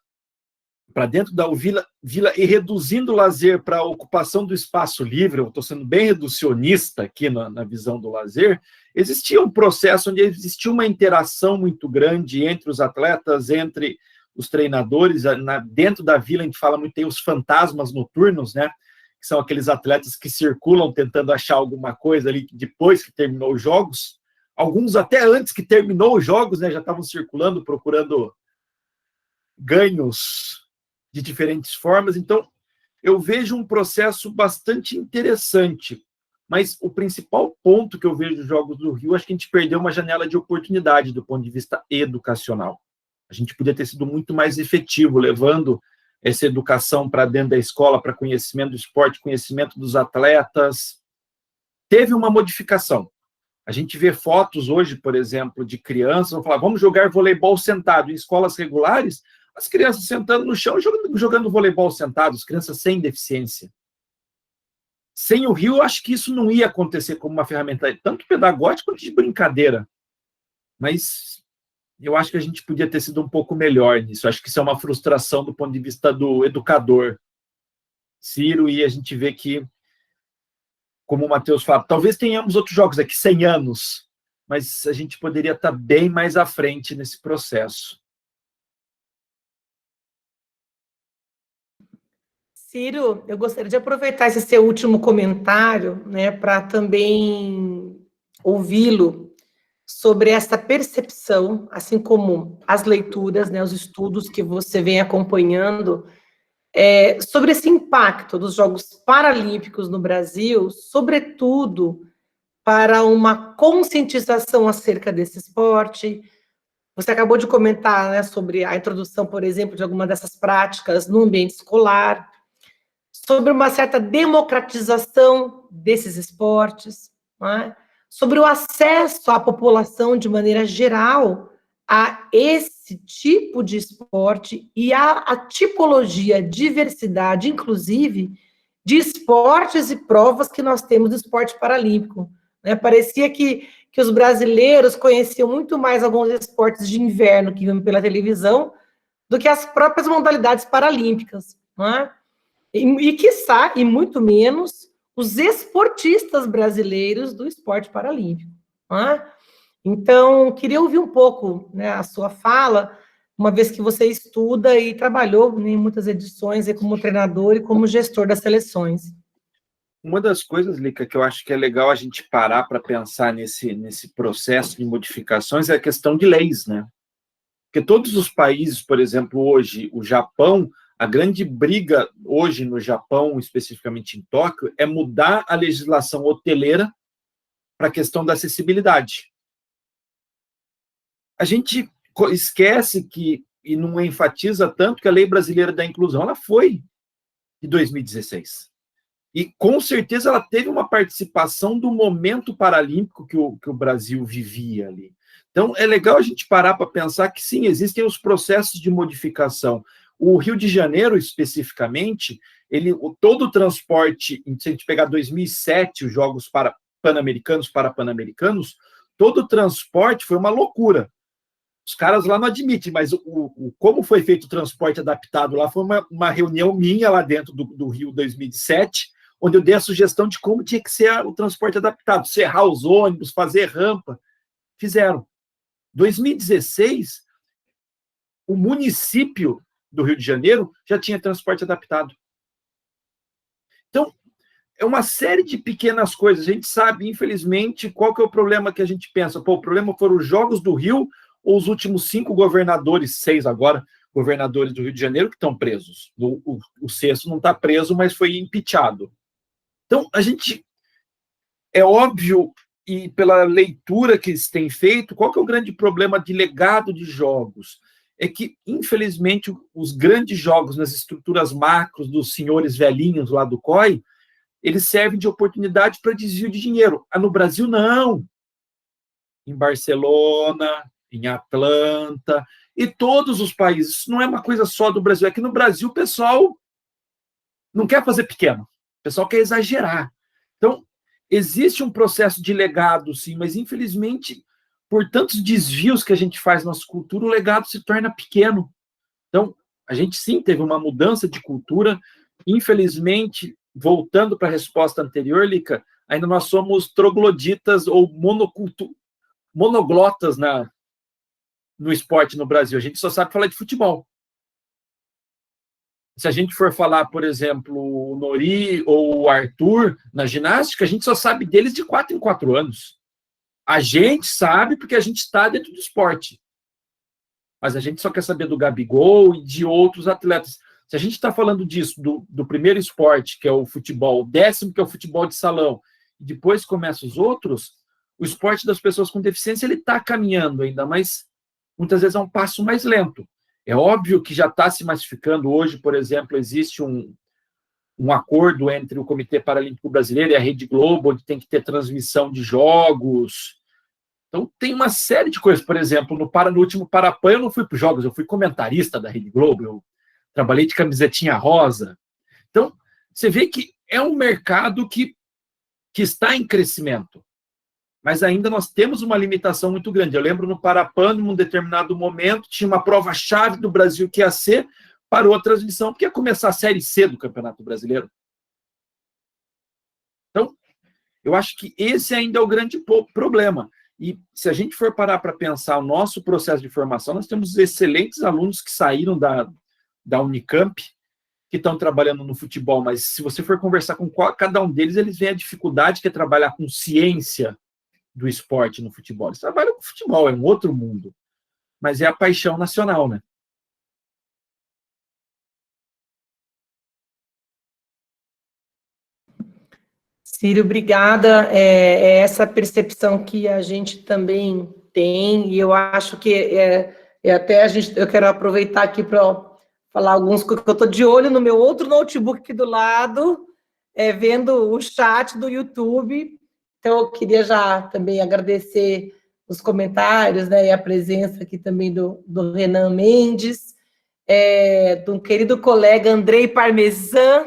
e reduzindo o lazer para a ocupação do espaço livre, eu estou sendo bem reducionista aqui na visão do lazer, existia um processo onde existia uma interação muito grande entre os atletas, entre os treinadores. Dentro da vila, a gente fala muito, tem os fantasmas noturnos, né? Que são aqueles atletas que circulam tentando achar alguma coisa ali depois que terminou os jogos. Alguns até antes que terminou os jogos, né, já estavam circulando, procurando ganhos de diferentes formas. Então, eu vejo um processo bastante interessante, mas o principal ponto que eu vejo dos Jogos do Rio, acho que a gente perdeu uma janela de oportunidade do ponto de vista educacional. A gente podia ter sido muito mais efetivo, levando essa educação para dentro da escola, para conhecimento do esporte, conhecimento dos atletas. Teve uma modificação. A gente vê fotos hoje, por exemplo, de crianças, vão falar, vamos jogar voleibol sentado. Em escolas regulares, as crianças sentando no chão, jogando voleibol sentado, as crianças sem deficiência. Sem o Rio, eu acho que isso não ia acontecer como uma ferramenta tanto pedagógica quanto de brincadeira. Mas eu acho que a gente podia ter sido um pouco melhor nisso. Eu acho que isso é uma frustração do ponto de vista do educador, Ciro, e a gente vê que, como o Matheus fala, talvez tenhamos outros jogos daqui 100 anos, mas a gente poderia estar bem mais à frente nesse processo. Ciro, eu gostaria de aproveitar esse seu último comentário, né, para também ouvi-lo sobre essa percepção, assim como as leituras, né, os estudos que você vem acompanhando, sobre esse impacto dos Jogos Paralímpicos no Brasil, sobretudo para uma conscientização acerca desse esporte. Você acabou de comentar, né, sobre a introdução, por exemplo, de alguma dessas práticas no ambiente escolar, sobre uma certa democratização desses esportes, não é? Sobre o acesso à população de maneira geral a esse tipo de esporte e a tipologia, diversidade, inclusive, de esportes e provas que nós temos do esporte paralímpico. Né? Parecia que os brasileiros conheciam muito mais alguns esportes de inverno que viam pela televisão do que as próprias modalidades paralímpicas, não é? E quiçá, e muito menos, os esportistas brasileiros do esporte paralímpico. Não é? Então, queria ouvir um pouco, né, a sua fala, uma vez que você estuda e trabalhou, né, em muitas edições como treinador e como gestor das seleções. Uma das coisas, Lica, que eu acho que é legal a gente parar para pensar nesse processo de modificações é a questão de leis, né? Porque todos os países, por exemplo, hoje, o Japão, a grande briga hoje no Japão, especificamente em Tóquio, é mudar a legislação hoteleira para a questão da acessibilidade. A gente esquece que, e não enfatiza tanto, que a Lei Brasileira da Inclusão ela foi de 2016. E, com certeza, ela teve uma participação do momento paralímpico que o Brasil vivia ali. Então, é legal a gente parar para pensar que, sim, existem os processos de modificação. O Rio de Janeiro, especificamente, todo o transporte, se a gente pegar 2007, os Jogos Pan-Americanos, todo o transporte foi uma loucura. Os caras lá não admitem, mas como foi feito o transporte adaptado lá, foi uma reunião minha lá dentro do Rio 2007, onde eu dei a sugestão de como tinha que ser o transporte adaptado, serrar os ônibus, fazer rampa. Fizeram. 2016, o município do Rio de Janeiro já tinha transporte adaptado. Então, é uma série de pequenas coisas. A gente sabe, infelizmente, qual que é o problema que a gente pensa. Pô, o problema foram os Jogos do Rio ou os últimos 5 governadores, 6 agora, governadores do Rio de Janeiro que estão presos. O sexto não está preso, mas foi impeachado. Então, a gente... É óbvio, e pela leitura que eles têm feito, qual que é o grande problema de legado de jogos? É que, infelizmente, os grandes jogos nas estruturas macros dos senhores velhinhos lá do COI, eles servem de oportunidade para desvio de dinheiro. No Brasil, não. Em Barcelona, em Atlanta, e todos os países. Isso não é uma coisa só do Brasil. É que no Brasil o pessoal não quer fazer pequeno. O pessoal quer exagerar. Então, existe um processo de legado, sim, mas, infelizmente, por tantos desvios que a gente faz na nossa cultura, o legado se torna pequeno. Então, a gente, sim, teve uma mudança de cultura. Infelizmente, voltando para a resposta anterior, Lica, ainda nós somos trogloditas ou monoglotas no esporte no Brasil. A gente só sabe falar de futebol. Se a gente for falar, por exemplo, o Nori ou o Arthur na ginástica, a gente só sabe deles de 4 em 4 anos. A gente sabe porque a gente está dentro do esporte. Mas a gente só quer saber do Gabigol e de outros atletas. Se a gente está falando disso, do primeiro esporte, que é o futebol, o 10º, que é o futebol de salão, e depois começa os outros, o esporte das pessoas com deficiência ele está caminhando ainda, mas muitas vezes é um passo mais lento. É óbvio que já está se massificando. Hoje, por exemplo, existe um acordo entre o Comitê Paralímpico Brasileiro e a Rede Globo, onde tem que ter transmissão de jogos. Então, tem uma série de coisas. Por exemplo, no último Parapan, eu não fui para os jogos, eu fui comentarista da Rede Globo, eu trabalhei de camisetinha rosa. Então, você vê que é um mercado que está em crescimento. Mas ainda nós temos uma limitação muito grande. Eu lembro no Parapan, num determinado momento, tinha uma prova-chave do Brasil que ia ser, parou a transmissão, porque ia começar a Série C do Campeonato Brasileiro. Então, eu acho que esse ainda é o grande problema. E se a gente for parar para pensar o nosso processo de formação, nós temos excelentes alunos que saíram da Unicamp, que estão trabalhando no futebol, mas se você for conversar com cada um deles, eles veem a dificuldade que é trabalhar com ciência do esporte no futebol. Eles trabalham com futebol, é um outro mundo, mas é a paixão nacional, né? Círio, obrigada. É essa percepção que a gente também tem, e eu acho que eu quero aproveitar aqui para falar alguns, que eu estou de olho no meu outro notebook aqui do lado, vendo o chat do YouTube. Então, eu queria já também agradecer os comentários, né, e a presença aqui também do Renan Mendes, do querido colega Andrei Parmesan,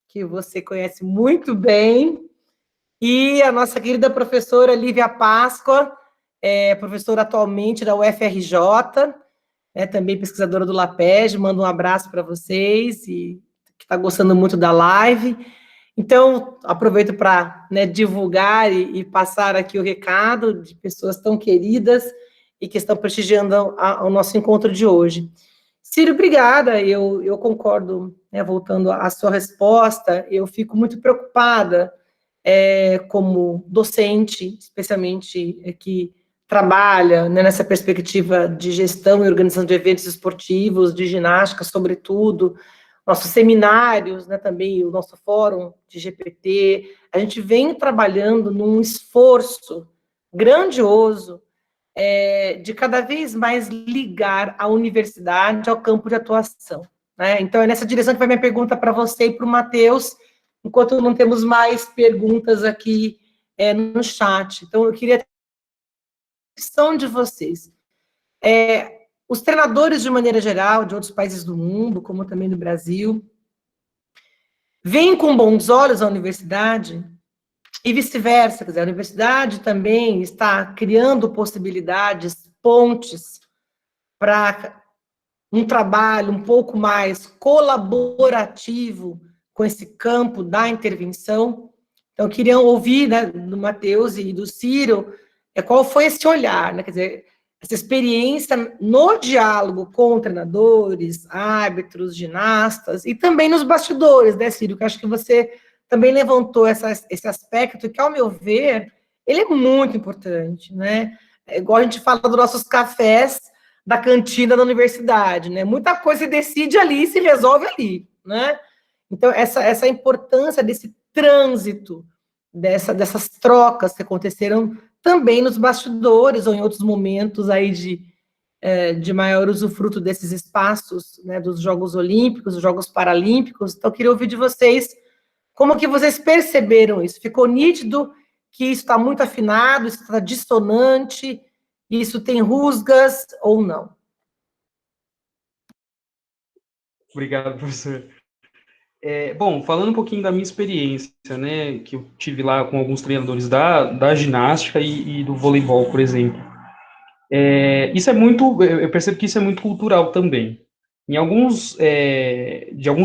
que você conhece muito bem, e a nossa querida professora Lívia Páscoa, professora atualmente da UFRJ, também pesquisadora do LAPEG, mando um abraço para vocês, e que está gostando muito da live. Então, aproveito para, né, divulgar e passar aqui o recado de pessoas tão queridas e que estão prestigiando o nosso encontro de hoje. Círio, obrigada, eu concordo, né, voltando à sua resposta, eu fico muito preocupada como docente, especialmente que trabalha, né, nessa perspectiva de gestão e organização de eventos esportivos, de ginástica, sobretudo, nossos seminários, né, também o nosso fórum de GPT, a gente vem trabalhando num esforço grandioso de cada vez mais ligar a universidade ao campo de atuação, né? Então, é nessa direção que vai minha pergunta para você e para o Matheus, enquanto não temos mais perguntas aqui no chat. Então, eu queria ter a questão de vocês. Os treinadores, de maneira geral, de outros países do mundo, como também do Brasil, veem com bons olhos a universidade e vice-versa. Quer dizer, a universidade também está criando possibilidades, pontes, para um trabalho um pouco mais colaborativo com esse campo da intervenção. Então, eu queria ouvir, né, do Matheus e do Círio, qual foi esse olhar, né? Quer dizer, essa experiência no diálogo com treinadores, árbitros, ginastas, e também nos bastidores, né, Círio, que acho que você também levantou esse aspecto, que, ao meu ver, ele é muito importante, né? É igual a gente fala dos nossos cafés da cantina da universidade, né? Muita coisa se decide ali, se resolve ali, né? Então, essa importância desse trânsito, dessas trocas que aconteceram também nos bastidores ou em outros momentos aí de maior usufruto desses espaços, né, dos Jogos Olímpicos, dos Jogos Paralímpicos. Então, eu queria ouvir de vocês como que vocês perceberam isso. Ficou nítido que isso está muito afinado, isso está dissonante, isso tem rusgas ou não? Obrigado, professor. Bom, falando um pouquinho da minha experiência, né, que eu tive lá com alguns treinadores da ginástica e do voleibol, por exemplo. Isso é muito, eu percebo que isso é muito cultural também. De alguns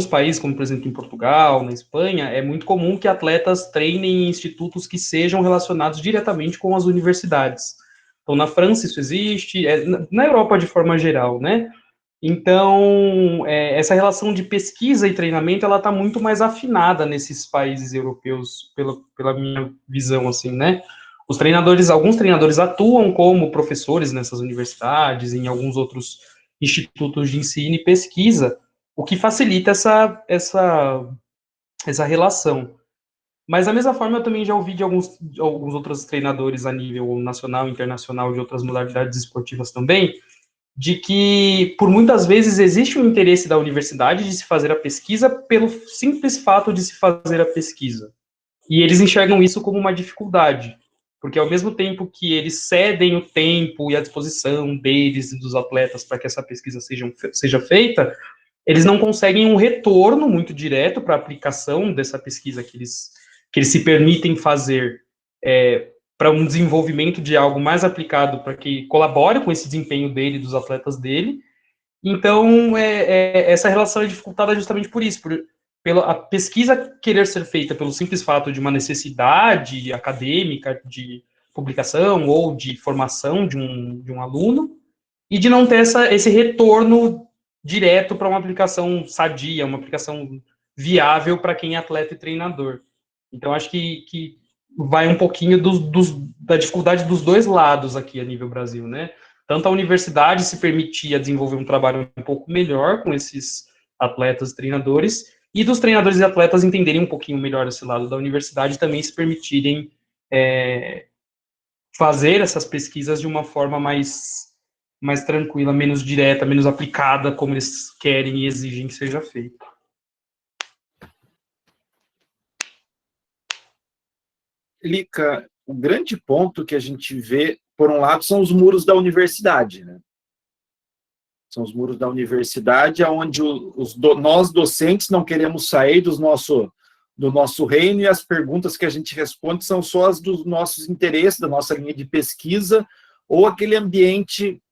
países, como por exemplo em Portugal, na Espanha, é muito comum que atletas treinem em institutos que sejam relacionados diretamente com as universidades. Então, na França isso existe, na Europa de forma geral, né? Então, essa relação de pesquisa e treinamento, ela está muito mais afinada nesses países europeus, pela minha visão, assim, né? Alguns treinadores atuam como professores nessas universidades, em alguns outros institutos de ensino e pesquisa, o que facilita essa relação. Mas, da mesma forma, eu também já ouvi de alguns outros treinadores a nível nacional e internacional de outras modalidades esportivas também, de que, por muitas vezes, existe um interesse da universidade de se fazer a pesquisa pelo simples fato de se fazer a pesquisa. E eles enxergam isso como uma dificuldade, porque ao mesmo tempo que eles cedem o tempo e a disposição deles e dos atletas para que essa pesquisa seja feita, eles não conseguem um retorno muito direto para a aplicação dessa pesquisa que eles se permitem fazer para um desenvolvimento de algo mais aplicado, para que colabore com esse desempenho dele, dos atletas dele. Então, essa relação é dificultada justamente por isso, pela pesquisa querer ser feita pelo simples fato de uma necessidade acadêmica, de publicação ou de formação de um aluno, e de não ter esse retorno direto para uma aplicação sadia, uma aplicação viável para quem é atleta e treinador. Então, acho que vai um pouquinho da dificuldade dos dois lados aqui a nível Brasil, né? Tanto a universidade se permitia desenvolver um trabalho um pouco melhor com esses atletas e treinadores, e dos treinadores e atletas entenderem um pouquinho melhor esse lado da universidade, também se permitirem fazer essas pesquisas de uma forma mais tranquila, menos direta, menos aplicada, como eles querem e exigem que seja feito. Lica, o grande ponto que a gente vê, por um lado, são os muros da universidade, né? São os muros da universidade, onde nós, docentes, não queremos sair do nosso reino, e as perguntas que a gente responde são só as dos nossos interesses, da nossa linha de pesquisa, ou aquele ambiente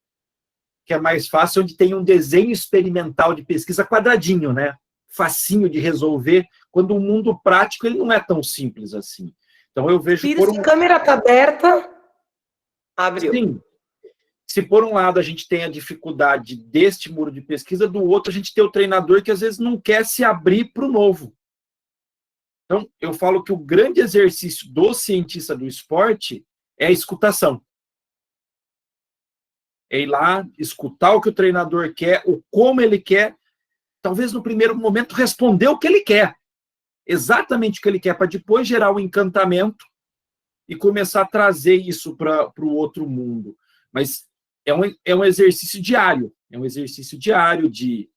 que é mais fácil, onde tem um desenho experimental de pesquisa quadradinho, né? Facinho de resolver, quando o mundo prático ele não é tão simples assim. Então eu vejo... Se a câmera está aberta, abriu. Sim. Se por um lado a gente tem a dificuldade deste muro de pesquisa, do outro a gente tem o treinador que às vezes não quer se abrir para o novo. Então, eu falo que o grande exercício do cientista do esporte é a escutação. É ir lá, escutar o que o treinador quer, o como ele quer, talvez no primeiro momento responder o que ele quer. Exatamente o que ele quer, para depois gerar o encantamento e começar a trazer isso para o outro mundo. Mas é um exercício diário, de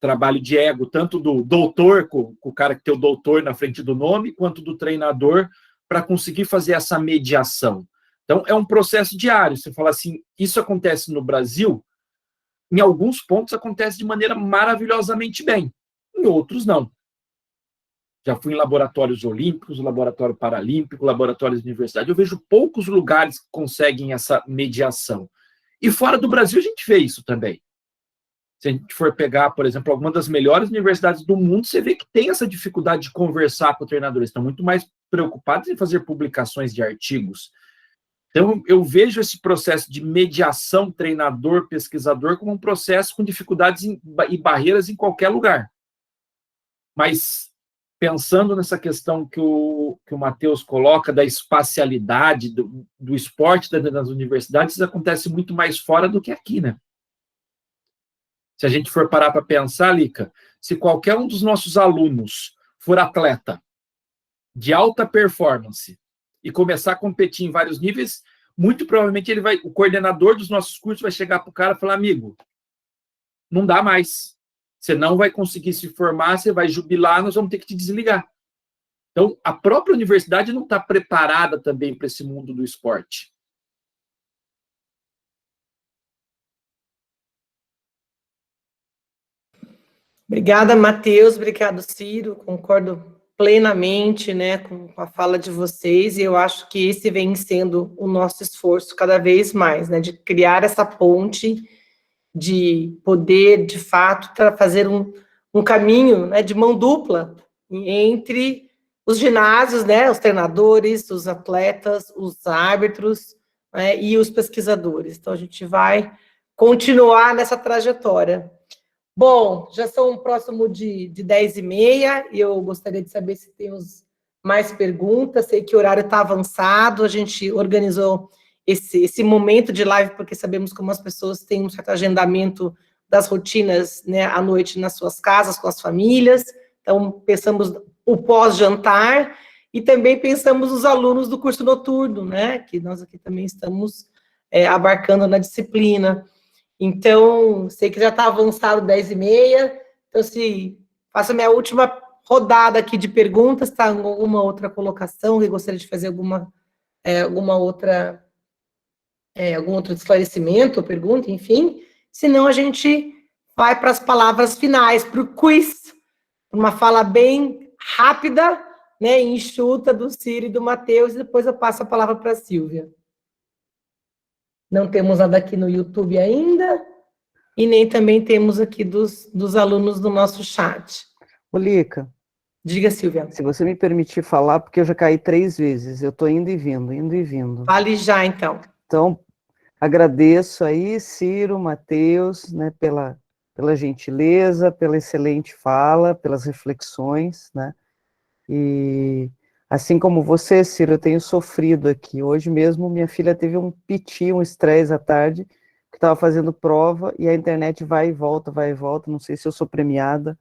trabalho de ego, tanto do doutor, com o cara que tem o doutor na frente do nome, quanto do treinador, para conseguir fazer essa mediação. Então, é um processo diário. Você fala assim, isso acontece no Brasil, em alguns pontos acontece de maneira maravilhosamente bem, em outros não. Já fui em laboratórios olímpicos, laboratório paralímpico, laboratórios de universidade, eu vejo poucos lugares que conseguem essa mediação. E fora do Brasil a gente vê isso também. Se a gente for pegar, por exemplo, alguma das melhores universidades do mundo, você vê que tem essa dificuldade de conversar com o treinador. Eles estão muito mais preocupados em fazer publicações de artigos. Então, eu vejo esse processo de mediação treinador-pesquisador como um processo com dificuldades e barreiras em qualquer lugar. Mas, pensando nessa questão que o Matheus coloca, da espacialidade, do esporte das universidades, isso acontece muito mais fora do que aqui, né? Se a gente for parar para pensar, Lica, se qualquer um dos nossos alunos for atleta de alta performance e começar a competir em vários níveis, muito provavelmente o coordenador dos nossos cursos vai chegar para o cara e falar, amigo, não dá mais. Você não vai conseguir se formar, você vai jubilar, nós vamos ter que te desligar. Então, a própria universidade não está preparada também para esse mundo do esporte. Obrigada, Matheus. Obrigado, Ciro. Concordo plenamente, né, com a fala de vocês, e eu acho que esse vem sendo o nosso esforço cada vez mais, né, de criar essa ponte, de poder, de fato, fazer um caminho, né, de mão dupla entre os ginásios, né, os treinadores, os atletas, os árbitros, né, e os pesquisadores. Então, a gente vai continuar nessa trajetória. Bom, já são próximo de 10h30, e eu gostaria de saber se temos mais perguntas. Sei que o horário está avançado, a gente organizou esse momento de live, porque sabemos como as pessoas têm um certo agendamento das rotinas, né, à noite nas suas casas, com as famílias. Então, pensamos o pós-jantar, e também pensamos os alunos do curso noturno, né, que nós aqui também estamos abarcando na disciplina. Então, sei que já está avançado 10h30, então, faço a minha última rodada aqui de perguntas, está alguma outra colocação, que gostaria de fazer algum outro esclarecimento, ou pergunta, enfim, senão a gente vai para as palavras finais, para o quiz, uma fala bem rápida, né, enxuta do Ciro e do Matheus, e depois eu passo a palavra para a Silvia. Não temos nada aqui no YouTube ainda, e nem também temos aqui dos alunos do nosso chat. Ô, Lica. Diga, Silvia. Se você me permitir falar, porque eu já caí 3 vezes, eu estou indo e vindo, indo e vindo. Fale já, então. Então, agradeço aí, Ciro, Matheus, né, pela pela gentileza, pela excelente fala, pelas reflexões, né? E assim como você, Ciro, eu tenho sofrido aqui. Hoje mesmo minha filha teve um piti, um estresse à tarde, que estava fazendo prova, e a internet vai e volta, não sei se eu sou premiada,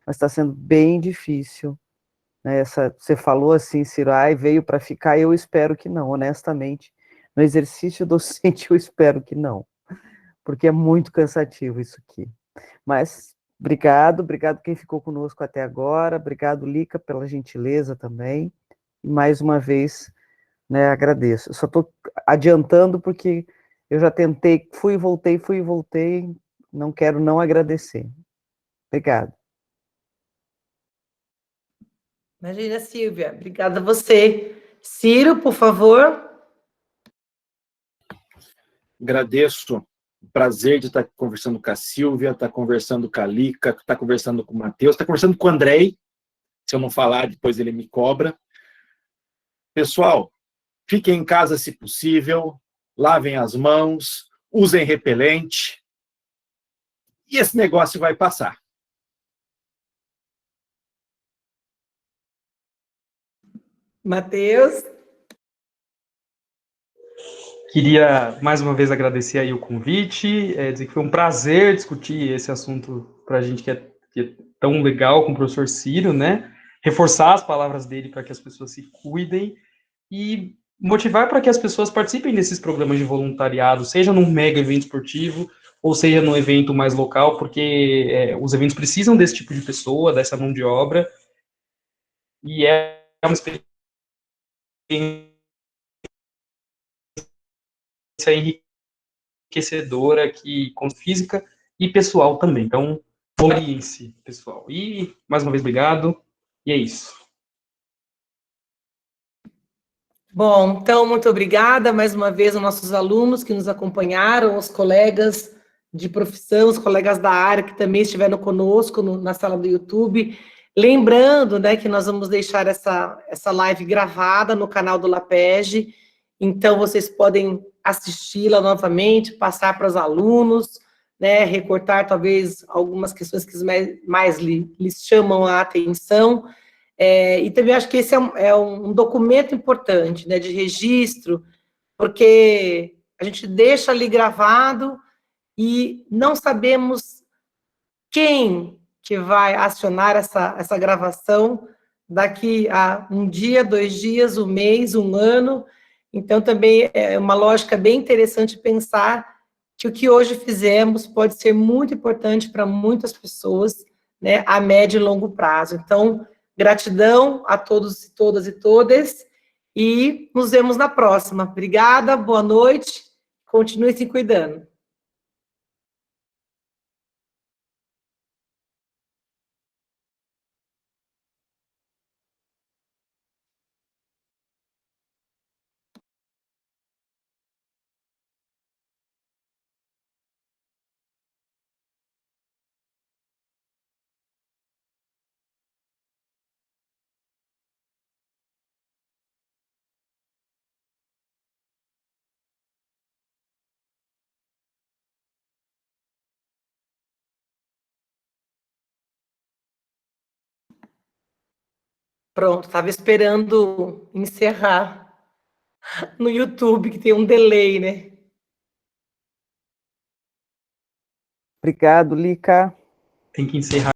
mas está sendo bem difícil. Né? Você falou assim, Ciro, ai, veio para ficar, eu espero que não, honestamente. No exercício docente, eu espero que não, porque é muito cansativo isso aqui. Mas obrigado quem ficou conosco até agora, obrigado, Lica, pela gentileza também, e mais uma vez, né, agradeço. Eu só estou adiantando porque eu já tentei, fui e voltei, não quero não agradecer. Obrigado. Imagina, Silvia. Obrigada a você. Ciro, por favor. Agradeço. Prazer de estar conversando com a Silvia, estar conversando com a Lica, estar conversando com o Matheus, estar conversando com o Andrei. Se eu não falar, depois ele me cobra. Pessoal, fiquem em casa se possível, lavem as mãos, usem repelente, e esse negócio vai passar. Matheus. Queria, mais uma vez, agradecer aí o convite, dizer que foi um prazer discutir esse assunto para a gente que é tão legal com o professor Ciro, né? Reforçar as palavras dele para que as pessoas se cuidem e motivar para que as pessoas participem desses programas de voluntariado, seja num mega evento esportivo, ou seja num evento mais local, porque os eventos precisam desse tipo de pessoa, dessa mão de obra, e é uma experiência enriquecedora que com física e pessoal também. Então, experiência, pessoal. E mais uma vez obrigado. E é isso. Bom, então muito obrigada mais uma vez aos nossos alunos que nos acompanharam, os colegas de profissão, os colegas da área que também estiveram conosco na sala do YouTube. Lembrando, né, que nós vamos deixar essa live gravada no canal do LAPEG, então vocês podem assisti-la novamente, passar para os alunos, né, recortar talvez algumas questões que mais lhes chamam a atenção. E também acho que esse é um documento importante, né, de registro, porque a gente deixa ali gravado e não sabemos quem que vai acionar essa gravação daqui a um dia, 2 dias, um mês, um ano. Então, também é uma lógica bem interessante pensar que o que hoje fizemos pode ser muito importante para muitas pessoas, né, a médio e longo prazo. Então, gratidão a todos e todas e todas, e nos vemos na próxima. Obrigada, boa noite, continue se cuidando. Pronto, estava esperando encerrar no YouTube, que tem um delay, né? Obrigado, Lica. Tem que encerrar.